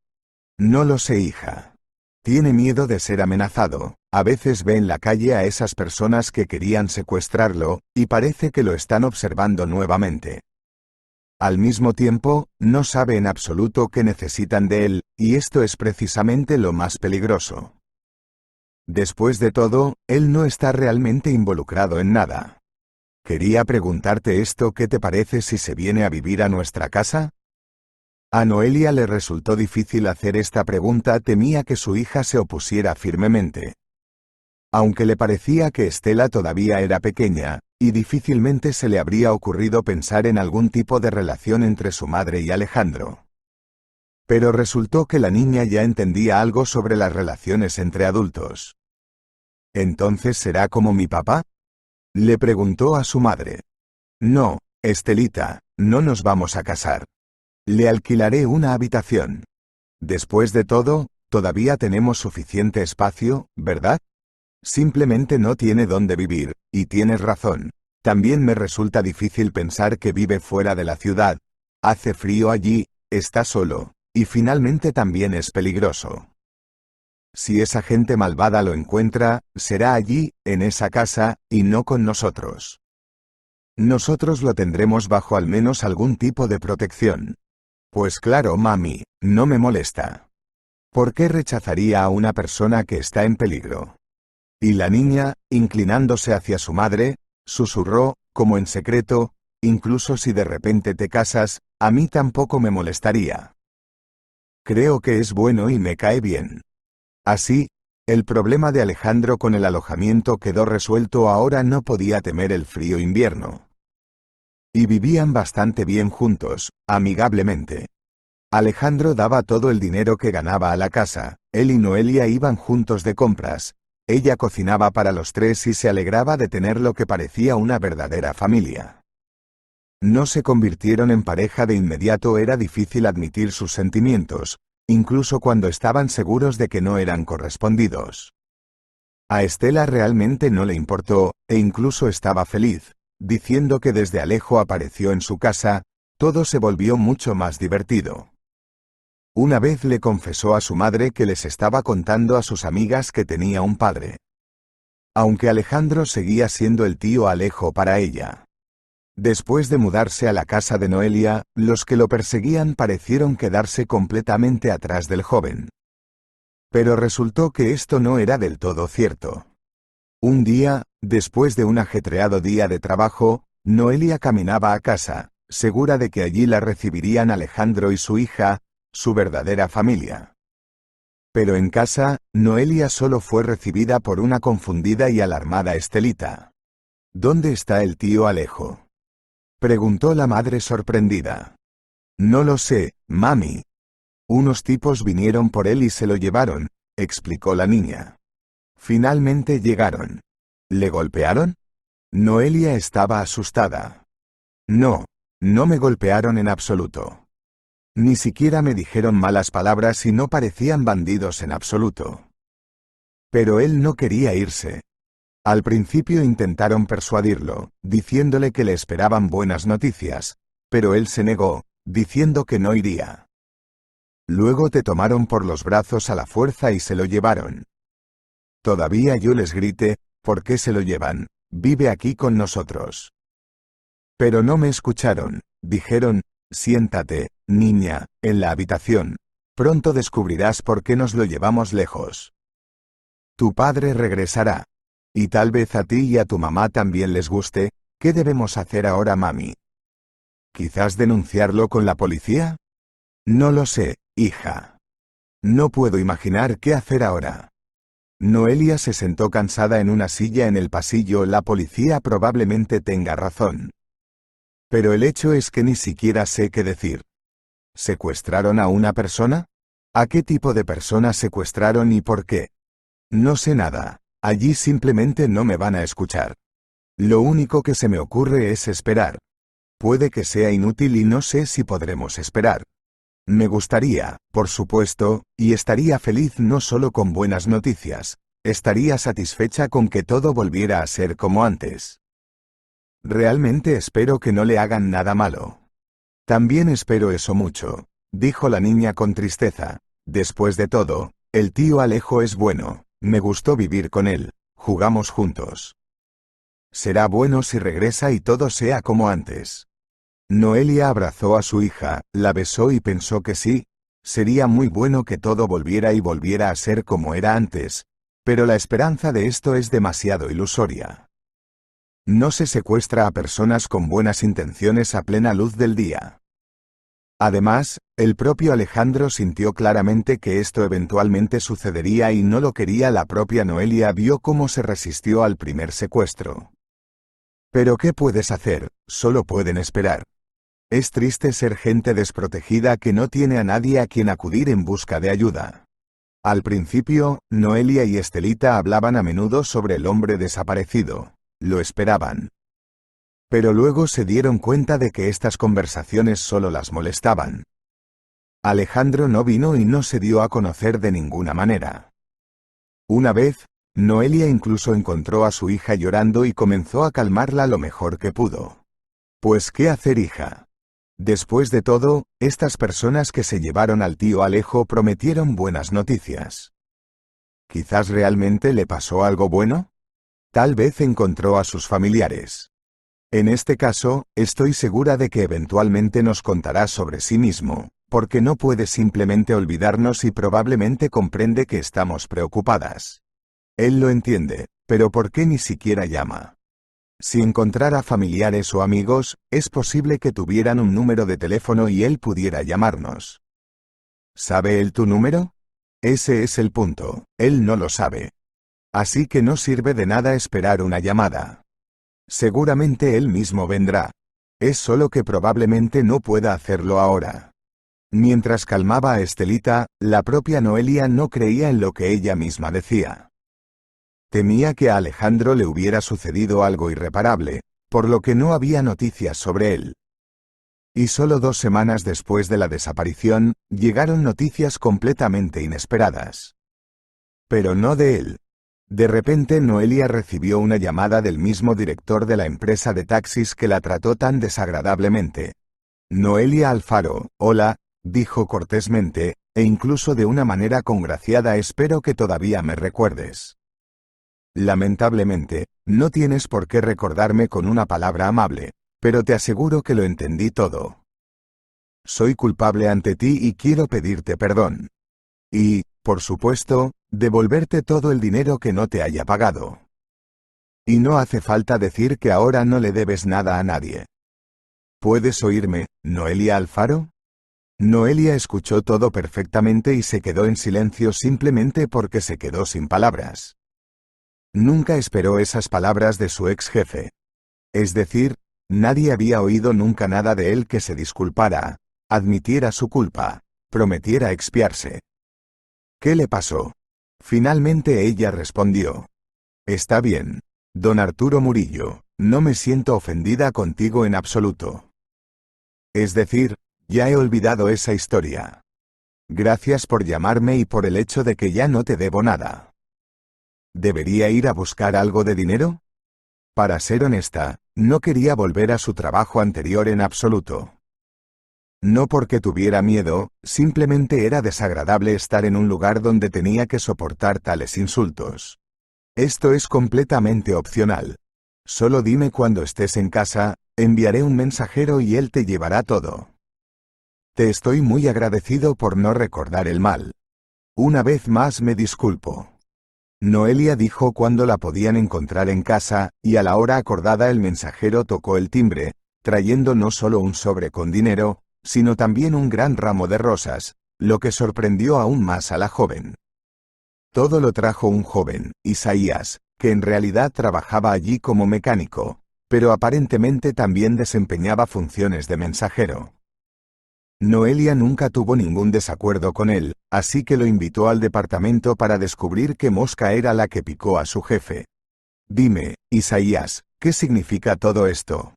No lo sé, hija. Tiene miedo de ser amenazado, a veces ve en la calle a esas personas que querían secuestrarlo, y parece que lo están observando nuevamente. Al mismo tiempo, no sabe en absoluto qué necesitan de él, y esto es precisamente lo más peligroso. Después de todo, él no está realmente involucrado en nada. Quería preguntarte esto, ¿qué te parece si se viene a vivir a nuestra casa? A Noelia le resultó difícil hacer esta pregunta, temía que su hija se opusiera firmemente. Aunque le parecía que Estela todavía era pequeña, y difícilmente se le habría ocurrido pensar en algún tipo de relación entre su madre y Alejandro. Pero resultó que la niña ya entendía algo sobre las relaciones entre adultos. ¿Entonces será como mi papá? Le preguntó a su madre. No, Estelita, no nos vamos a casar. Le alquilaré una habitación. Después de todo, todavía tenemos suficiente espacio, ¿verdad? Simplemente no tiene dónde vivir, y tienes razón. También me resulta difícil pensar que vive fuera de la ciudad. Hace frío allí, está solo, y finalmente también es peligroso. Si esa gente malvada lo encuentra, será allí, en esa casa, y no con nosotros. Nosotros lo tendremos bajo al menos algún tipo de protección. Pues claro, mami, no me molesta. ¿Por qué rechazaría a una persona que está en peligro? Y la niña, inclinándose hacia su madre, susurró, como en secreto, incluso si de repente te casas, a mí tampoco me molestaría. Creo que es bueno y me cae bien. Así, el problema de Alejandro con el alojamiento quedó resuelto. Ahora no podía temer el frío invierno. Y vivían bastante bien juntos, amigablemente. Alejandro daba todo el dinero que ganaba a la casa, él y Noelia iban juntos de compras, ella cocinaba para los tres y se alegraba de tener lo que parecía una verdadera familia. No se convirtieron en pareja de inmediato, era difícil admitir sus sentimientos, incluso cuando estaban seguros de que no eran correspondidos. A Estela realmente no le importó, e incluso estaba feliz, diciendo que desde Alejo apareció en su casa, todo se volvió mucho más divertido. Una vez le confesó a su madre que les estaba contando a sus amigas que tenía un padre. Aunque Alejandro seguía siendo el tío Alejo para ella. Después de mudarse a la casa de Noelia, los que lo perseguían parecieron quedarse completamente atrás del joven. Pero resultó que esto no era del todo cierto. Un día, después de un ajetreado día de trabajo, Noelia caminaba a casa, segura de que allí la recibirían Alejandro y su hija, su verdadera familia. Pero en casa, Noelia solo fue recibida por una confundida y alarmada Estelita. ¿Dónde está el tío Alejo?, preguntó la madre sorprendida. No lo sé, mami. Unos tipos vinieron por él y se lo llevaron, explicó la niña. Finalmente llegaron. ¿Le golpearon? Noelia estaba asustada. No, no me golpearon en absoluto. Ni siquiera me dijeron malas palabras y no parecían bandidos en absoluto. Pero él no quería irse. Al principio intentaron persuadirlo, diciéndole que le esperaban buenas noticias, pero él se negó, diciendo que no iría. Luego te tomaron por los brazos a la fuerza y se lo llevaron. Todavía yo les grité, ¿por qué se lo llevan? Vive aquí con nosotros. Pero no me escucharon, dijeron, siéntate, niña, en la habitación. Pronto descubrirás por qué nos lo llevamos lejos. Tu padre regresará. Y tal vez a ti y a tu mamá también les guste. ¿Qué debemos hacer ahora, mami? ¿Quizás denunciarlo con la policía? No lo sé, hija. No puedo imaginar qué hacer ahora. Noelia se sentó cansada en una silla en el pasillo. La policía probablemente tenga razón. Pero el hecho es que ni siquiera sé qué decir. ¿Secuestraron a una persona? ¿A qué tipo de persona secuestraron y por qué? No sé nada. Allí simplemente no me van a escuchar. Lo único que se me ocurre es esperar. Puede que sea inútil y no sé si podremos esperar. Me gustaría, por supuesto, y estaría feliz no solo con buenas noticias, estaría satisfecha con que todo volviera a ser como antes. Realmente espero que no le hagan nada malo. También espero eso mucho, dijo la niña con tristeza. Después de todo, el tío Alejo es bueno. Me gustó vivir con él, jugamos juntos. Será bueno si regresa y todo sea como antes. Noelia abrazó a su hija, la besó y pensó que sí, sería muy bueno que todo volviera y volviera a ser como era antes, pero la esperanza de esto es demasiado ilusoria. No se secuestra a personas con buenas intenciones a plena luz del día. Además, el propio Alejandro sintió claramente que esto eventualmente sucedería y no lo quería. La propia Noelia vio cómo se resistió al primer secuestro. Pero ¿qué puedes hacer? Solo pueden esperar. Es triste ser gente desprotegida que no tiene a nadie a quien acudir en busca de ayuda. Al principio, Noelia y Estelita hablaban a menudo sobre el hombre desaparecido. Lo esperaban. Pero luego se dieron cuenta de que estas conversaciones solo las molestaban. Alejandro no vino y no se dio a conocer de ninguna manera. Una vez, Noelia incluso encontró a su hija llorando y comenzó a calmarla lo mejor que pudo. Pues ¿qué hacer, hija? Después de todo, estas personas que se llevaron al tío Alejo prometieron buenas noticias. ¿Quizás realmente le pasó algo bueno? Tal vez encontró a sus familiares. En este caso, estoy segura de que eventualmente nos contará sobre sí mismo, porque no puede simplemente olvidarnos y probablemente comprende que estamos preocupadas. Él lo entiende, pero ¿por qué ni siquiera llama? Si encontrara familiares o amigos, es posible que tuvieran un número de teléfono y él pudiera llamarnos. ¿Sabe él tu número? Ese es el punto, él no lo sabe. Así que no sirve de nada esperar una llamada. Seguramente él mismo vendrá. Es solo que probablemente no pueda hacerlo ahora. Mientras calmaba a Estelita, la propia Noelia no creía en lo que ella misma decía. Temía que a Alejandro le hubiera sucedido algo irreparable, por lo que no había noticias sobre él. Y solo 2 semanas después de la desaparición, llegaron noticias completamente inesperadas. Pero no de él. De repente Noelia recibió una llamada del mismo director de la empresa de taxis que la trató tan desagradablemente. Noelia Alfaro, hola, dijo cortésmente, e incluso de una manera congraciada, espero que todavía me recuerdes. Lamentablemente, no tienes por qué recordarme con una palabra amable, pero te aseguro que lo entendí todo. Soy culpable ante ti y quiero pedirte perdón. Y, por supuesto, devolverte todo el dinero que no te haya pagado. Y no hace falta decir que ahora no le debes nada a nadie. ¿Puedes oírme, Noelia Alfaro? Noelia escuchó todo perfectamente y se quedó en silencio simplemente porque se quedó sin palabras. Nunca esperó esas palabras de su ex jefe. Es decir, nadie había oído nunca nada de él que se disculpara, admitiera su culpa, prometiera expiarse. ¿Qué le pasó? Finalmente ella respondió. Está bien, don Arturo Murillo, no me siento ofendida contigo en absoluto. Es decir, ya he olvidado esa historia. Gracias por llamarme y por el hecho de que ya no te debo nada. ¿Debería ir a buscar algo de dinero? Para ser honesta, no quería volver a su trabajo anterior en absoluto. No porque tuviera miedo, simplemente era desagradable estar en un lugar donde tenía que soportar tales insultos. Esto es completamente opcional. Solo dime cuando estés en casa, enviaré un mensajero y él te llevará todo. Te estoy muy agradecido por no recordar el mal. Una vez más me disculpo. Noelia dijo cuando la podían encontrar en casa, y a la hora acordada el mensajero tocó el timbre, trayendo no solo un sobre con dinero, sino también un gran ramo de rosas, lo que sorprendió aún más a la joven. Todo lo trajo un joven, Isaías, que en realidad trabajaba allí como mecánico, pero aparentemente también desempeñaba funciones de mensajero. Noelia nunca tuvo ningún desacuerdo con él, así que lo invitó al departamento para descubrir qué mosca era la que picó a su jefe. Dime, Isaías, ¿qué significa todo esto?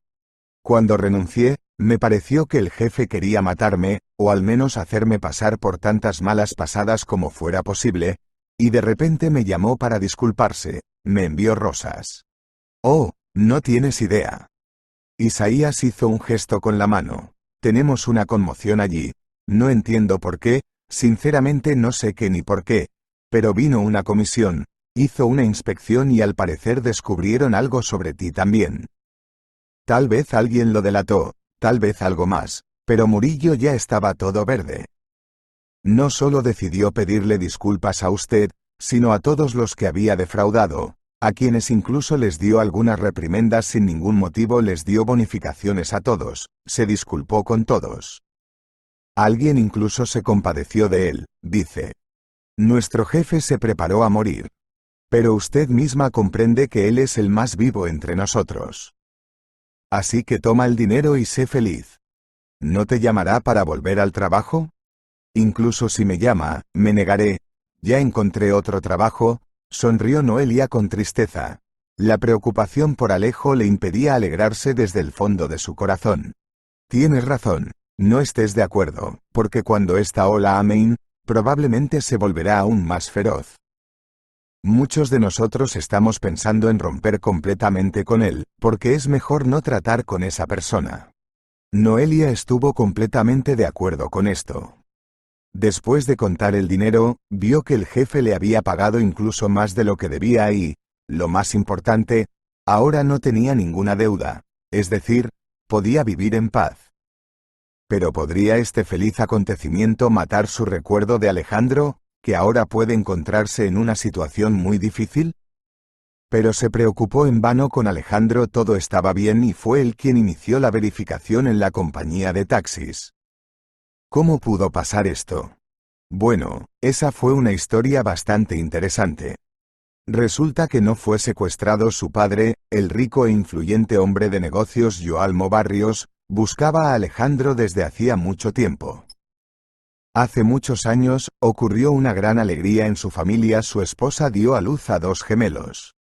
Cuando renuncié, me pareció que el jefe quería matarme, o al menos hacerme pasar por tantas malas pasadas como fuera posible, y de repente me llamó para disculparse, me envió rosas. Oh, no tienes idea. Isaías hizo un gesto con la mano. Tenemos una conmoción allí. No entiendo por qué, sinceramente no sé qué ni por qué, pero vino una comisión, hizo una inspección y al parecer descubrieron algo sobre ti también. Tal vez alguien lo delató, tal vez algo más, pero Murillo ya estaba todo verde. No solo decidió pedirle disculpas a usted, sino a todos los que había defraudado, a quienes incluso les dio algunas reprimendas sin ningún motivo, les dio bonificaciones a todos, se disculpó con todos. Alguien incluso se compadeció de él, dice. Nuestro jefe se preparó a morir. Pero usted misma comprende que él es el más vivo entre nosotros. Así que toma el dinero y sé feliz. ¿No te llamará para volver al trabajo? Incluso si me llama, me negaré. Ya encontré otro trabajo, sonrió Noelia con tristeza. La preocupación por Alejo le impedía alegrarse desde el fondo de su corazón. Tienes razón, no estés de acuerdo, porque cuando esta ola amén, probablemente se volverá aún más feroz. Muchos de nosotros estamos pensando en romper completamente con él, porque es mejor no tratar con esa persona. Noelia estuvo completamente de acuerdo con esto. Después de contar el dinero, vio que el jefe le había pagado incluso más de lo que debía y, lo más importante, ahora no tenía ninguna deuda, es decir, podía vivir en paz. Pero ¿podría este feliz acontecimiento matar su recuerdo de Alejandro, que ahora puede encontrarse en una situación muy difícil? Pero se preocupó en vano con Alejandro, todo estaba bien y fue él quien inició la verificación en la compañía de taxis. ¿Cómo pudo pasar esto? Bueno, esa fue una historia bastante interesante. Resulta que no fue secuestrado su padre, el rico e influyente hombre de negocios Joalmo Barrios, buscaba a Alejandro desde hacía mucho tiempo. Hace muchos años, ocurrió una gran alegría en su familia, su esposa dio a luz a 2 gemelos.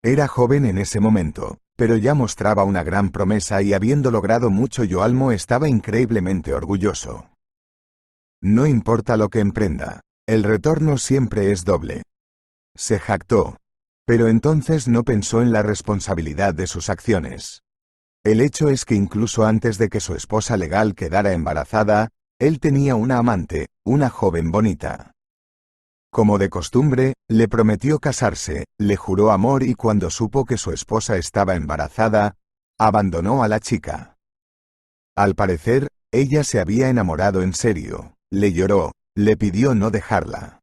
Era joven en ese momento, pero ya mostraba una gran promesa y habiendo logrado mucho Joalmo estaba increíblemente orgulloso. No importa lo que emprenda, el retorno siempre es doble. Se jactó. Pero entonces no pensó en la responsabilidad de sus acciones. El hecho es que incluso antes de que su esposa legal quedara embarazada, él tenía una amante, una joven bonita. Como de costumbre, le prometió casarse, le juró amor y cuando supo que su esposa estaba embarazada, abandonó a la chica. Al parecer, ella se había enamorado en serio, le lloró, le pidió no dejarla.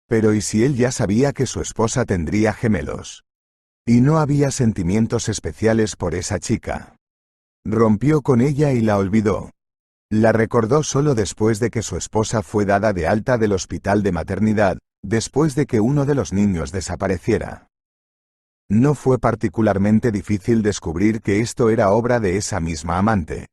Pero ¿y si él ya sabía que su esposa tendría gemelos? Y no había sentimientos especiales por esa chica. Rompió con ella y la olvidó. La recordó solo después de que su esposa fue dada de alta del hospital de maternidad, después de que uno de los niños desapareciera. No fue particularmente difícil descubrir que esto era obra de esa misma amante.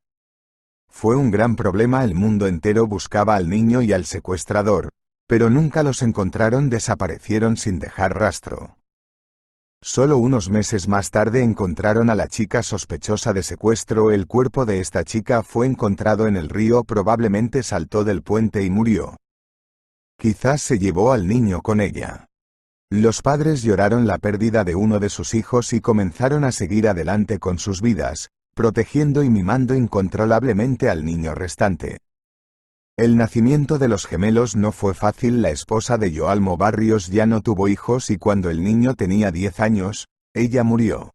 Fue un gran problema, el mundo entero buscaba al niño y al secuestrador, pero nunca los encontraron, desaparecieron sin dejar rastro. Solo unos meses más tarde encontraron a la chica sospechosa de secuestro. El cuerpo de esta chica fue encontrado en el río, probablemente saltó del puente y murió. Quizás se llevó al niño con ella. Los padres lloraron la pérdida de uno de sus hijos y comenzaron a seguir adelante con sus vidas, protegiendo y mimando incontrolablemente al niño restante. El nacimiento de los gemelos no fue fácil. La esposa de Joalmo Barrios ya no tuvo hijos y cuando el niño tenía 10 años, ella murió.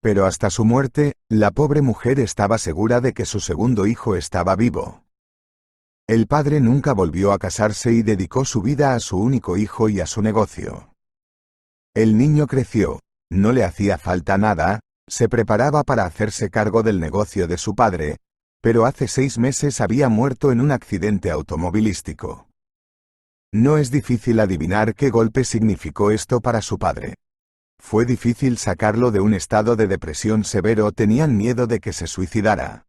Pero hasta su muerte, la pobre mujer estaba segura de que su segundo hijo estaba vivo. El padre nunca volvió a casarse y dedicó su vida a su único hijo y a su negocio. El niño creció, no le hacía falta nada, se preparaba para hacerse cargo del negocio de su padre, pero hace 6 meses había muerto en un accidente automovilístico. No es difícil adivinar qué golpe significó esto para su padre. Fue difícil sacarlo de un estado de depresión severo, tenían miedo de que se suicidara.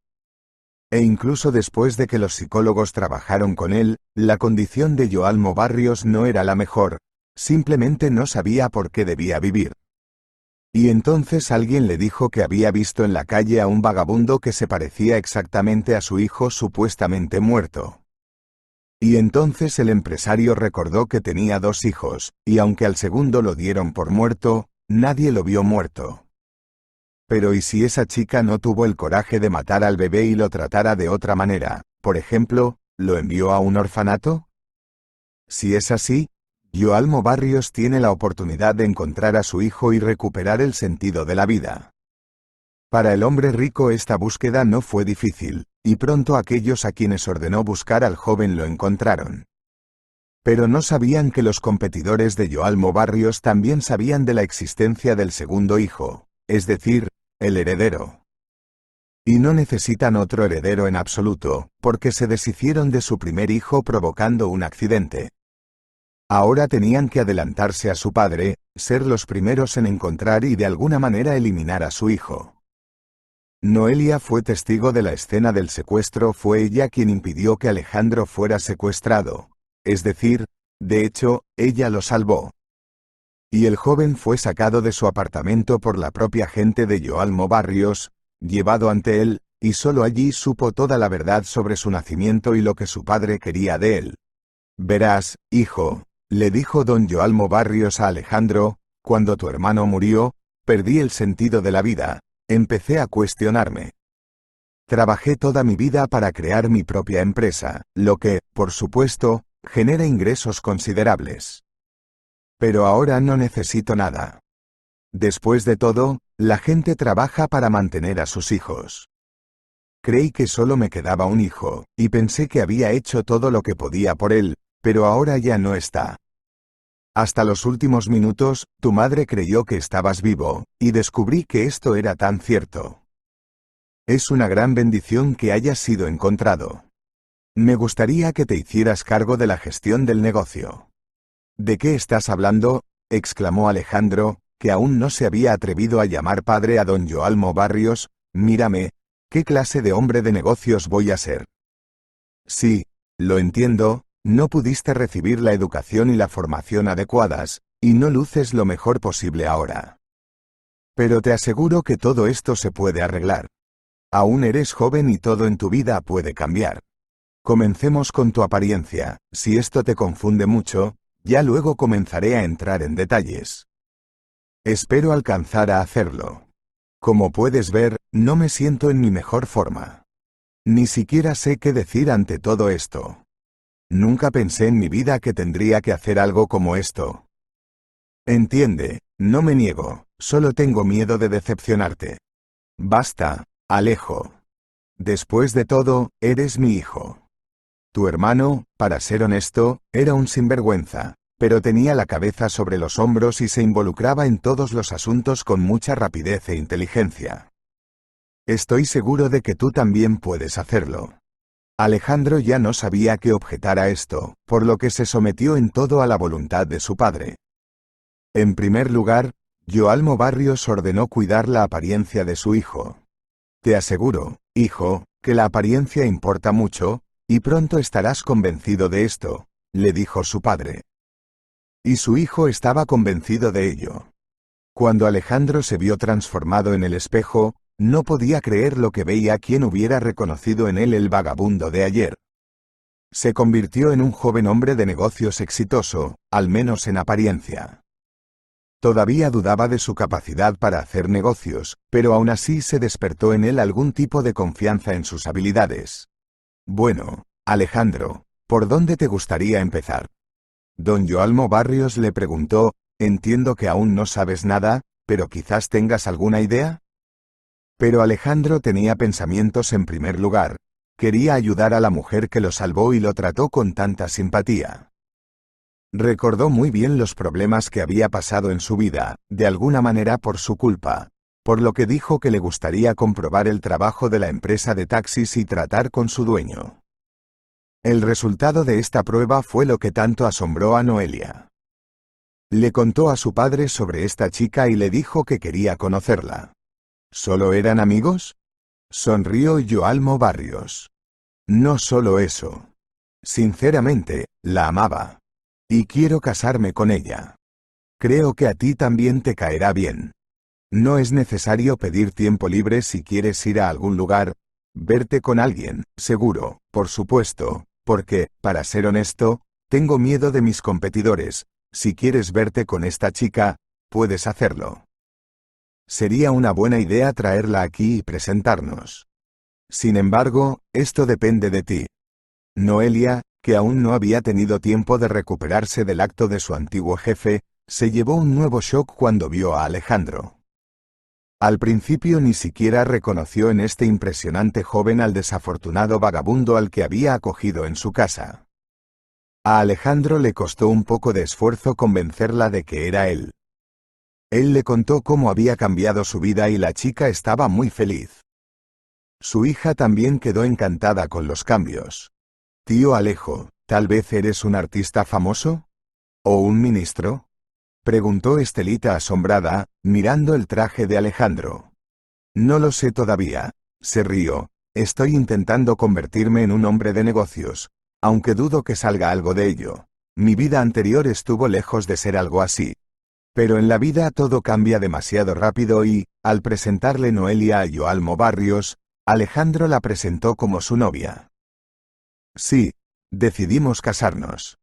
E incluso después de que los psicólogos trabajaron con él, la condición de Joalmo Barrios no era la mejor, simplemente no sabía por qué debía vivir. Y entonces alguien le dijo que había visto en la calle a un vagabundo que se parecía exactamente a su hijo supuestamente muerto. Y entonces el empresario recordó que tenía 2 hijos, y aunque al segundo lo dieron por muerto, nadie lo vio muerto. Pero ¿y si esa chica no tuvo el coraje de matar al bebé y lo tratara de otra manera? Por ejemplo, ¿lo envió a un orfanato? Si es así, Joalmo Barrios tiene la oportunidad de encontrar a su hijo y recuperar el sentido de la vida. Para el hombre rico esta búsqueda no fue difícil, y pronto aquellos a quienes ordenó buscar al joven lo encontraron. Pero no sabían que los competidores de Joalmo Barrios también sabían de la existencia del segundo hijo, es decir, el heredero. Y no necesitan otro heredero en absoluto, porque se deshicieron de su primer hijo provocando un accidente. Ahora tenían que adelantarse a su padre, ser los primeros en encontrar y de alguna manera eliminar a su hijo. Noelia fue testigo de la escena del secuestro, fue ella quien impidió que Alejandro fuera secuestrado, es decir, de hecho, ella lo salvó. Y el joven fue sacado de su apartamento por la propia gente de Joalmo Barrios, llevado ante él, y solo allí supo toda la verdad sobre su nacimiento y lo que su padre quería de él. Verás, hijo, le dijo don Joalmo Barrios a Alejandro, cuando tu hermano murió, perdí el sentido de la vida, empecé a cuestionarme. Trabajé toda mi vida para crear mi propia empresa, lo que, por supuesto, genera ingresos considerables. Pero ahora no necesito nada. Después de todo, la gente trabaja para mantener a sus hijos. Creí que solo me quedaba un hijo, y pensé que había hecho todo lo que podía por él, pero ahora ya no está. Hasta los últimos minutos, tu madre creyó que estabas vivo, y descubrí que esto era tan cierto. Es una gran bendición que hayas sido encontrado. Me gustaría que te hicieras cargo de la gestión del negocio. ¿De qué estás hablando?, exclamó Alejandro, que aún no se había atrevido a llamar padre a don Joalmo Barrios. Mírame, ¿qué clase de hombre de negocios voy a ser? Sí, lo entiendo, no pudiste recibir la educación y la formación adecuadas, y no luces lo mejor posible ahora. Pero te aseguro que todo esto se puede arreglar. Aún eres joven y todo en tu vida puede cambiar. Comencemos con tu apariencia. Si esto te confunde mucho, ya luego comenzaré a entrar en detalles. Espero alcanzar a hacerlo. Como puedes ver, no me siento en mi mejor forma. Ni siquiera sé qué decir ante todo esto. Nunca pensé en mi vida que tendría que hacer algo como esto. Entiende, no me niego, solo tengo miedo de decepcionarte. Basta, Alejo. Después de todo, eres mi hijo. Tu hermano, para ser honesto, era un sinvergüenza, pero tenía la cabeza sobre los hombros y se involucraba en todos los asuntos con mucha rapidez e inteligencia. Estoy seguro de que tú también puedes hacerlo. Alejandro ya no sabía qué objetar a esto, por lo que se sometió en todo a la voluntad de su padre. En primer lugar, Joalmo Barrios ordenó cuidar la apariencia de su hijo. Te aseguro, hijo, que la apariencia importa mucho, y pronto estarás convencido de esto, le dijo su padre. Y su hijo estaba convencido de ello. Cuando Alejandro se vio transformado en el espejo, no podía creer lo que veía. Quien hubiera reconocido en él el vagabundo de ayer. Se convirtió en un joven hombre de negocios exitoso, al menos en apariencia. Todavía dudaba de su capacidad para hacer negocios, pero aún así se despertó en él algún tipo de confianza en sus habilidades. Bueno, Alejandro, ¿por dónde te gustaría empezar? Don Joalmo Barrios le preguntó. Entiendo que aún no sabes nada, pero quizás tengas alguna idea. Pero Alejandro tenía pensamientos en primer lugar. Quería ayudar a la mujer que lo salvó y lo trató con tanta simpatía. Recordó muy bien los problemas que había pasado en su vida, de alguna manera por su culpa, por lo que dijo que le gustaría comprobar el trabajo de la empresa de taxis y tratar con su dueño. El resultado de esta prueba fue lo que tanto asombró a Noelia. Le contó a su padre sobre esta chica y le dijo que quería conocerla. ¿Solo eran amigos? Sonrió Joalmo Barrios. No solo eso. Sinceramente, la amaba. Y quiero casarme con ella. Creo que a ti también te caerá bien. No es necesario pedir tiempo libre si quieres ir a algún lugar, verte con alguien, seguro, por supuesto, porque, para ser honesto, tengo miedo de mis competidores. Si quieres verte con esta chica, puedes hacerlo. Sería una buena idea traerla aquí y presentarnos. Sin embargo, esto depende de ti. Noelia, que aún no había tenido tiempo de recuperarse del acto de su antiguo jefe, se llevó un nuevo shock cuando vio a Alejandro. Al principio ni siquiera reconoció en este impresionante joven al desafortunado vagabundo al que había acogido en su casa. A Alejandro le costó un poco de esfuerzo convencerla de que era él. Él le contó cómo había cambiado su vida y la chica estaba muy feliz. Su hija también quedó encantada con los cambios. Tío Alejo, ¿tal vez eres un artista famoso? ¿O un ministro? Preguntó Estelita asombrada, mirando el traje de Alejandro. No lo sé todavía, se rió. Estoy intentando convertirme en un hombre de negocios, aunque dudo que salga algo de ello. Mi vida anterior estuvo lejos de ser algo así. Pero en la vida todo cambia demasiado rápido y, al presentarle Noelia a Joalmo Barrios, Alejandro la presentó como su novia. Sí, decidimos casarnos.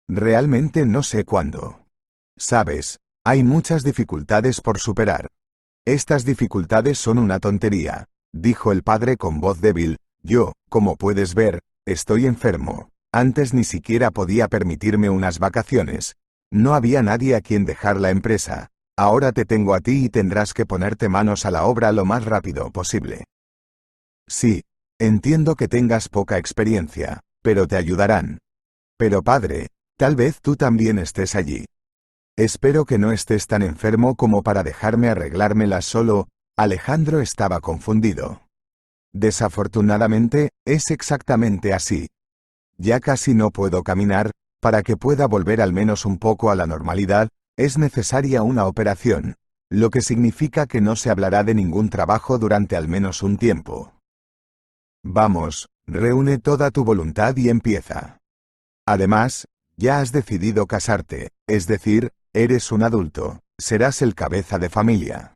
Realmente no sé cuándo. Sabes, hay muchas dificultades por superar. Estas dificultades son una tontería, dijo el padre con voz débil. Yo, como puedes ver, estoy enfermo. Antes ni siquiera podía permitirme unas vacaciones. No había nadie a quien dejar la empresa. Ahora te tengo a ti y tendrás que ponerte manos a la obra lo más rápido posible. Sí, entiendo que tengas poca experiencia, pero te ayudarán. Pero padre, tal vez tú también estés allí. Espero que no estés tan enfermo como para dejarme arreglármelas solo. Alejandro estaba confundido. Desafortunadamente, es exactamente así. Ya casi no puedo caminar. Para que pueda volver al menos un poco a la normalidad, es necesaria una operación, lo que significa que no se hablará de ningún trabajo durante al menos un tiempo. Vamos, reúne toda tu voluntad y empieza. Además, ya has decidido casarte, es decir, eres un adulto, serás el cabeza de familia.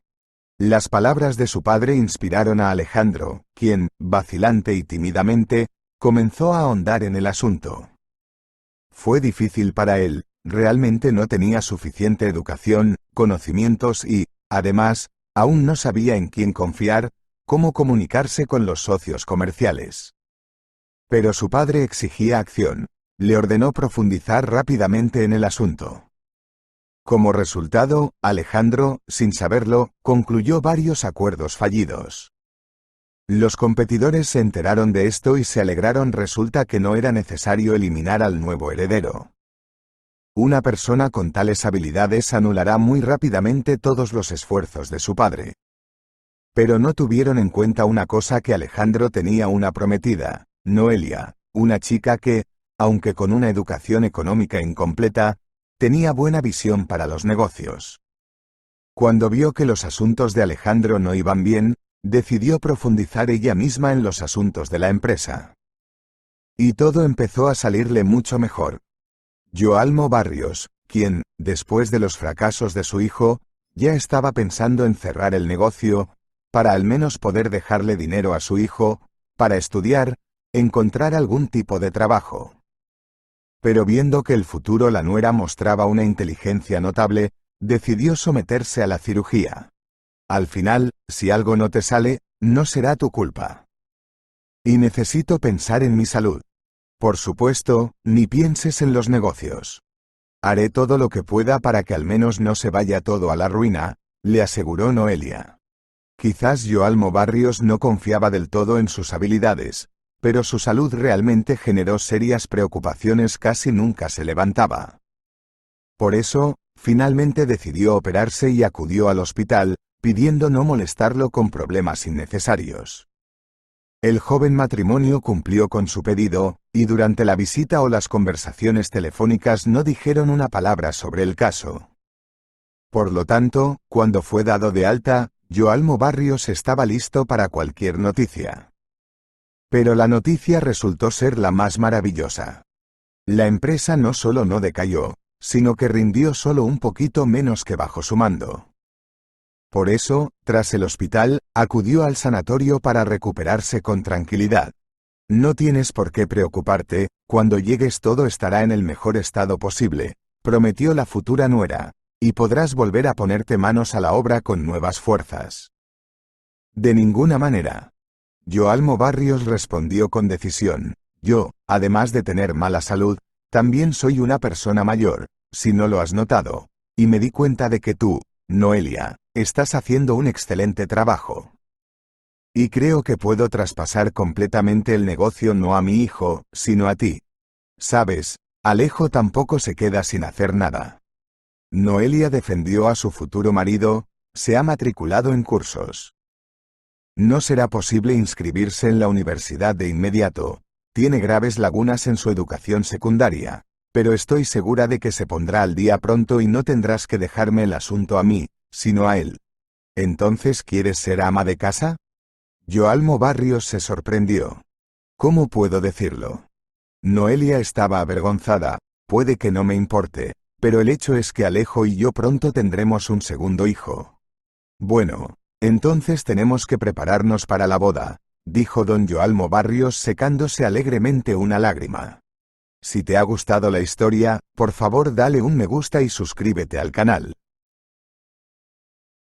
Las palabras de su padre inspiraron a Alejandro, quien, vacilante y tímidamente, comenzó a ahondar en el asunto. Fue difícil para él, realmente no tenía suficiente educación, conocimientos y, además, aún no sabía en quién confiar, cómo comunicarse con los socios comerciales. Pero su padre exigía acción, le ordenó profundizar rápidamente en el asunto. Como resultado, Alejandro, sin saberlo, concluyó varios acuerdos fallidos. Los competidores se enteraron de esto y se alegraron. Resulta que no era necesario eliminar al nuevo heredero. Una persona con tales habilidades anulará muy rápidamente todos los esfuerzos de su padre. Pero no tuvieron en cuenta una cosa: que Alejandro tenía una prometida, Noelia, una chica que, aunque con una educación económica incompleta, tenía buena visión para los negocios. Cuando vio que los asuntos de Alejandro no iban bien, decidió profundizar ella misma en los asuntos de la empresa. Y todo empezó a salirle mucho mejor. Joalmo Barrios, quien, después de los fracasos de su hijo, ya estaba pensando en cerrar el negocio, para al menos poder dejarle dinero a su hijo, para estudiar, encontrar algún tipo de trabajo. Pero viendo que el futuro la nuera mostraba una inteligencia notable, decidió someterse a la cirugía. Al final, si algo no te sale, no será tu culpa. Y necesito pensar en mi salud. Por supuesto, ni pienses en los negocios. Haré todo lo que pueda para que al menos no se vaya todo a la ruina, le aseguró Noelia. Quizás Joalmo Barrios no confiaba del todo en sus habilidades, pero su salud realmente generó serias preocupaciones. Casi nunca se levantaba. Por eso, finalmente decidió operarse y acudió al hospital, pidiendo no molestarlo con problemas innecesarios. El joven matrimonio cumplió con su pedido, y durante la visita o las conversaciones telefónicas no dijeron una palabra sobre el caso. Por lo tanto, cuando fue dado de alta, Joalmo Barrios estaba listo para cualquier noticia. Pero la noticia resultó ser la más maravillosa. La empresa no solo no decayó, sino que rindió solo un poquito menos que bajo su mando. Por eso, tras el hospital, acudió al sanatorio para recuperarse con tranquilidad. No tienes por qué preocuparte, cuando llegues todo estará en el mejor estado posible, prometió la futura nuera, y podrás volver a ponerte manos a la obra con nuevas fuerzas. De ninguna manera. Joalmo Barrios respondió con decisión. Yo, además de tener mala salud, también soy una persona mayor, si no lo has notado, y me di cuenta de que tú, Noelia, estás haciendo un excelente trabajo. Y creo que puedo traspasar completamente el negocio no a mi hijo, sino a ti. Sabes, Alejo tampoco se queda sin hacer nada. Noelia defendió a su futuro marido, se ha matriculado en cursos. No será posible inscribirse en la universidad de inmediato, tiene graves lagunas en su educación secundaria, pero estoy segura de que se pondrá al día pronto y no tendrás que dejarme el asunto a mí, sino a él. ¿Entonces quieres ser ama de casa? Joalmo Barrios se sorprendió. ¿Cómo puedo decirlo? Noelia estaba avergonzada. Puede que no me importe, pero el hecho es que Alejo y yo pronto tendremos un segundo hijo. Bueno, entonces tenemos que prepararnos para la boda, dijo don Joalmo Barrios secándose alegremente una lágrima. Si te ha gustado la historia, por favor dale un me gusta y suscríbete al canal.